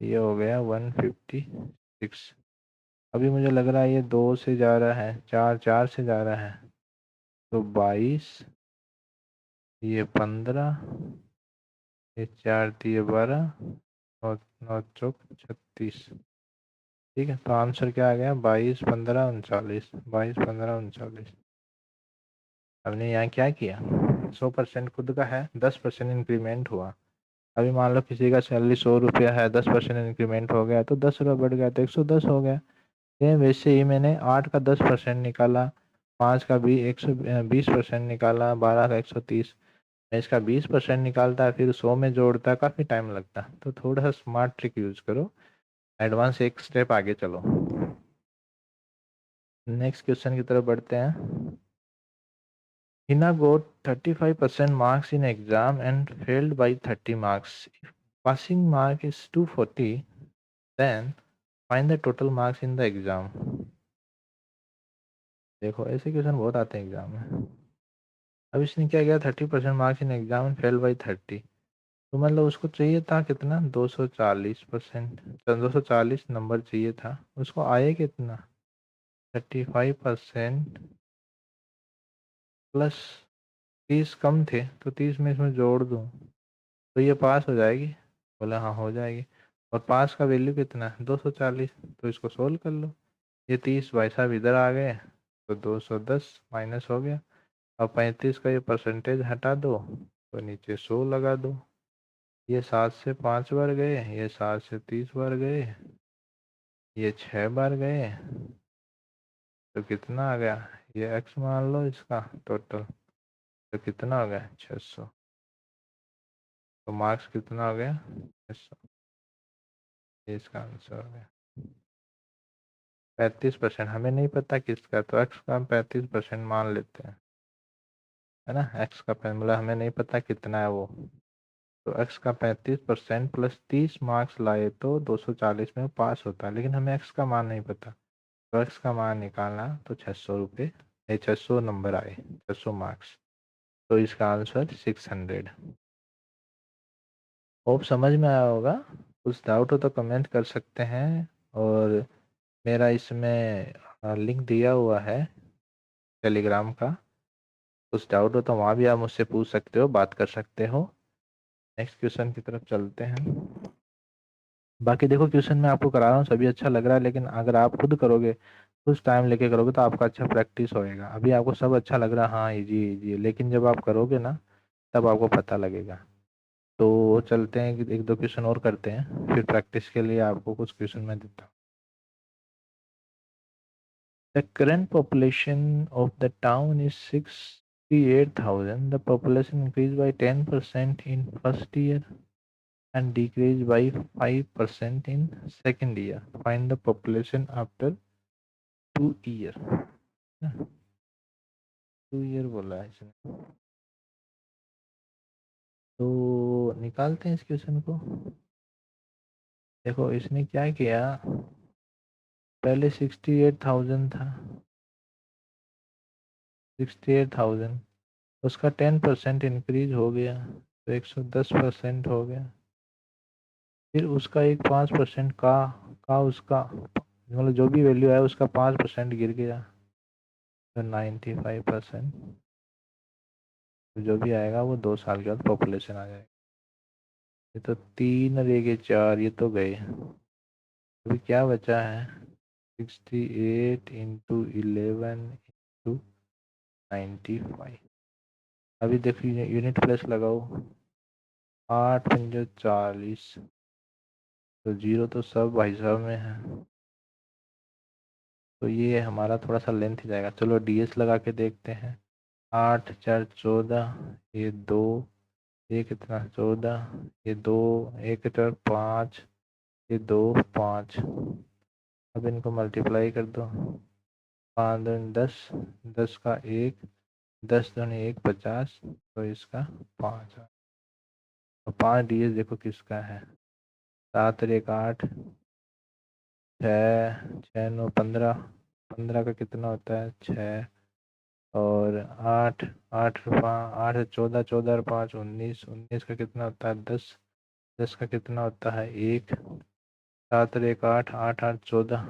ये हो गया 156। अभी मुझे लग रहा है ये 2 से जा रहा है, 4 से जा रहा है, तो 22, ये 15, ये 4×3 = 12, और 9×4 = 36। ठीक है, तो आंसर क्या आ गया, 22, 15, 39, 22, 15, 39। हमने यहाँ क्या किया, 100% खुद का है, 10% इंक्रीमेंट हुआ। अभी मान लो किसी का सैलरी 100 रुपया है, 10% इंक्रीमेंट हो गया तो 10 रुपये बढ़ गया तो 110 हो गया। सेम वैसे ही मैंने 8 का 10% निकाला, 5 का भी 120% निकाला, 12 का 130। मैं इसका 20% निकालता फिर 100 में जोड़ता, काफ़ी टाइम लगता। तो थोड़ा सा स्मार्ट ट्रिक यूज करो, एडवांस एक स्टेप आगे चलो। नेक्स्ट क्वेश्चन की तरफ बढ़ते हैं। Hina got 35% marks in exam and failed by 30 marks. If passing mark is 240, then find the total marks in the exam. देखो ऐसे क्वेश्चन बहुत आते हैं एग्जाम में। अब इसने क्या किया, 30% marks in exam and fail by 30, तो मतलब उसको चाहिए था कितना, 240%, 240 नंबर चाहिए था, उसको आए कितना, 35% प्लस 30 कम थे तो 30 में इसमें जोड़ दूँ तो ये पास हो जाएगी। बोला हाँ हो जाएगी। और पास का वैल्यू कितना है, 240, तो इसको सोल्व कर लो। ये 30 भाई साहब इधर आ गए तो 210 माइनस हो गया। अब 35 का ये परसेंटेज हटा दो तो नीचे 100 लगा दो। ये 7 से 5 बार गए, ये 7 से 30 बार गए, ये 6 बार गए, तो कितना आ गया, ये x मान लो इसका टोटल, तो कितना हो गया 600। तो मार्क्स कितना हो गया 600, ये इसका आंसर हो गया। 35%, हमें नहीं पता किसका, तो x का हम 35% मान लेते हैं, है ना। x का फॉर्मूला हमें नहीं पता कितना है वो, तो x का 35% प्लस 30 मार्क्स लाए तो 240 में पास होता है, लेकिन हमें x का मान नहीं पता। तो x का मान निकालना तो 600 रुपये, 600 नंबर आए, 600 मार्क्स। तो इसका आंसर 600। होप समझ में आया होगा। कुछ डाउट हो तो कमेंट कर सकते हैं। और मेरा इसमें लिंक दिया हुआ है टेलीग्राम का। कुछ डाउट हो तो वहाँ भी आप मुझसे पूछ सकते हो, बात कर सकते हो। नेक्स्ट क्वेश्चन की तरफ चलते हैं। बाकी देखो, क्वेश्चन मैं आपको करा रहा हूँ, सभी अच्छा लग रहा है, लेकिन अगर आप खुद करोगे, कुछ टाइम लेके करोगे तो आपका अच्छा प्रैक्टिस होएगा। अभी आपको सब अच्छा लग रहा है, हाँ इजी इजी, लेकिन जब आप करोगे ना तब आपको पता लगेगा। तो चलते हैं कि एक दो क्वेश्चन और करते हैं, फिर प्रैक्टिस के लिए आपको कुछ क्वेश्चन मैं देता हूँ। The current population of the town is 68,000. The population increased by 10% in first year and decreased by 5% in second year. Find the population after 2 year. 2 year बोला है इसने। तो निकालते हैं इस क्वेश्चन को। देखो इसने क्या किया, पहले 68,000 था, 68,000, उसका 10% इंक्रीज हो गया तो 110% हो गया। फिर उसका एक 5% का उसका मतलब जो भी वैल्यू है उसका 5% गिर गया तो 95%। तो जो भी आएगा वो 2 साल के बाद पॉपुलेशन आ जाएगा। ये तो 3 और 1 4 ये तो गए। अभी क्या बचा है, 68 इंटू 11 इंटू 95। अभी देखो यूनिट प्लेस लगाओ, 8 5 40, तो जीरो तो सब भाई साहब में है। तो ये हमारा थोड़ा सा लेंथ ही जाएगा। चलो डीएस लगा के देखते हैं। 8 4 14, ये 2, ये कितना 14, ये 2, 1 4 5, ये 2 5। अब इनको मल्टीप्लाई कर दो, 5 2 10, 10 का 1, 10 दूनी 1 50, तो इसका 5। तो 5 डीएस देखो किसका है, 7 और 1 8, 6 6 9 15, 15 का कितना होता है 6, और 8 8 8 14, 14 और 5 19, 19 का कितना होता है 10, 10 का कितना होता है 1, 7 और 1 8, 8 8 14,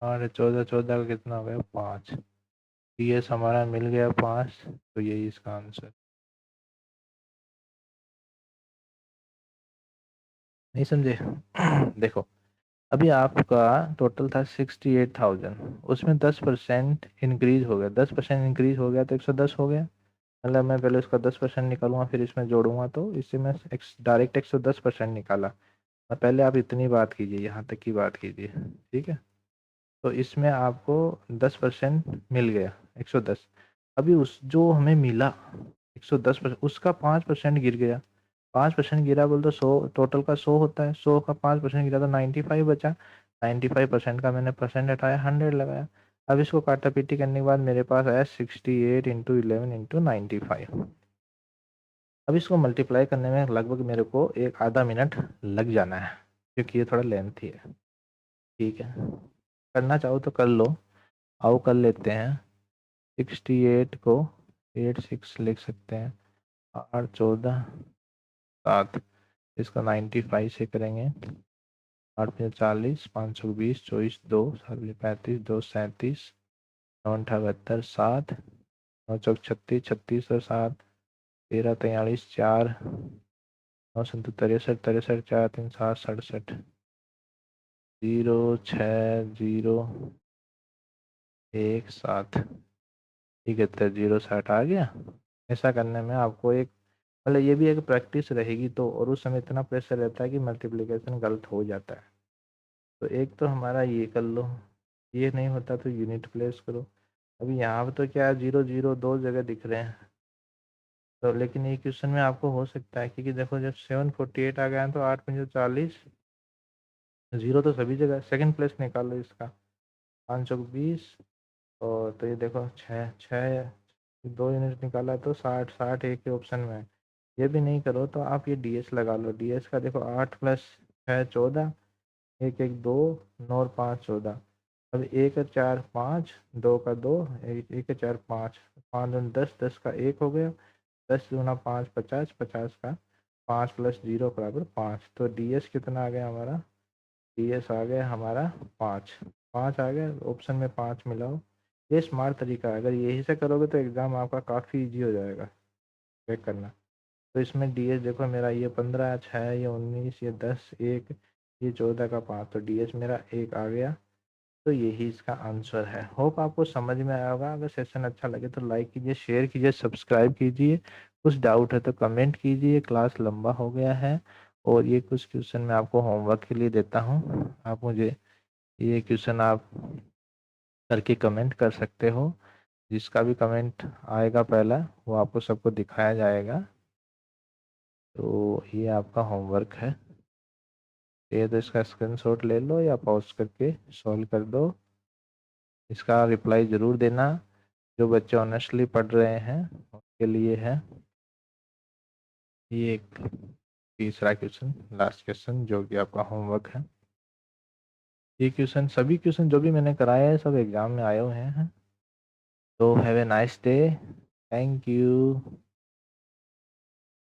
8 14, 14 का कितना हो गया 5। ये हमारा मिल गया 5, तो यही इसका आंसर। नहीं समझे? देखो अभी आपका टोटल था 68,000, उसमें 10% इंक्रीज हो गया, 10% इंक्रीज हो गया तो 110 हो गया। मतलब मैं पहले उसका 10% निकालूंगा फिर इसमें जोड़ूंगा, तो इससे मैं डायरेक्ट 110% निकाला। और पहले आप इतनी बात कीजिए, यहाँ तक की बात कीजिए, ठीक है। तो इसमें आपको 10% मिल गया, 110। अभी उस जो हमें मिला 110%, उसका 5% गिर गया। 5% गिरा बोल तो 100, टोटल का 100 होता है, 100 का 5% गिरा तो 95 बचा। 95% का मैंने परसेंट हटाया, 100 लगाया। अब इसको काटा पीटी करने के बाद मेरे पास आया 68 इंटू 11 इंटू 95। अब इसको मल्टीप्लाई करने में लगभग मेरे को एक आधा मिनट लग जाना है, क्योंकि ये थोड़ा लेंथी है। ठीक है, करना चाहो तो कर लो। आओ कर लेते हैं। 68 को 8 6 लिख सकते हैं, 8 14 7, इसका 95 से करेंगे। 8 5 40, 520, 24 2 35, 2 37, 9 78 7, 9 चौक 36, 36 और 7 13 43 4, 9 सत्तर 63 63, 4 3 7 67, 0 6 0 1 7। ठीक है, तो 0 60 आ गया। ऐसा करने में आपको एक मतलब ये भी एक प्रैक्टिस रहेगी, तो और उस समय इतना प्रेशर रहता है कि मल्टीप्लिकेशन गलत हो जाता है। तो एक तो हमारा ये कर लो, ये नहीं होता तो यूनिट प्लेस करो। अभी यहाँ पर तो क्या 0 0 दो जगह दिख रहे हैं, तो लेकिन ये क्वेश्चन में आपको हो सकता है, क्योंकि देखो जब 748 आ गया है तो 8 5 40, जीरो तो सभी जगह। सेकंड प्लेस निकालो इसका, 5 चौक 20, और तो ये देखो 6 6, 2 यूनिट निकाला तो 60 60 एक के ऑप्शन में है। ये भी नहीं करो तो आप ये डीएस लगा लो। डीएस का देखो 8 प्लस 6 14, एक एक 2, 9 और 5 14। अब एक है 4 5, 2 का 2, एक है 4 5, 5 दूनी 10, 10 का 1 हो गया, 10 दूना 5 50, 50 का 5 प्लस 0 बराबर 5। तो डीएस कितना आ गया हमारा? डीएस आ गया हमारा 5। 5 आ गया, ऑप्शन में 5 मिलाओ। ये स्मार्ट तरीका है, अगर यही से करोगे तो एग्ज़ाम आपका काफ़ी इजी हो जाएगा चेक करना। तो इसमें डीएस देखो मेरा ये 15, 6, ये 19, ये 10, 1, ये 14 का 5, तो डीएस मेरा 1 आ गया। तो यही इसका आंसर है। होप आपको समझ में आया होगा। अगर सेशन अच्छा लगे तो लाइक कीजिए, शेयर कीजिए, सब्सक्राइब कीजिए। कुछ डाउट है तो कमेंट कीजिए। क्लास लंबा हो गया है और ये कुछ क्वेश्चन मैं आपको होमवर्क के लिए देता हूँ। आप मुझे ये क्वेश्चन आप करके कमेंट कर सकते हो। जिसका भी कमेंट आएगा पहला वो आपको सबको दिखाया जाएगा। तो ये आपका होमवर्क है। ये तो इसका स्क्रीनशॉट ले लो या पॉज करके सॉल्व कर दो। इसका रिप्लाई ज़रूर देना। जो बच्चे ऑनेस्टली पढ़ रहे हैं उनके लिए है ये एक तीसरा क्वेश्चन, लास्ट क्वेश्चन जो कि आपका होमवर्क है। ये क्वेश्चन, सभी क्वेश्चन जो भी मैंने कराए हैं सब एग्जाम में आए हुए हैं। तो have a nice day. Thank you.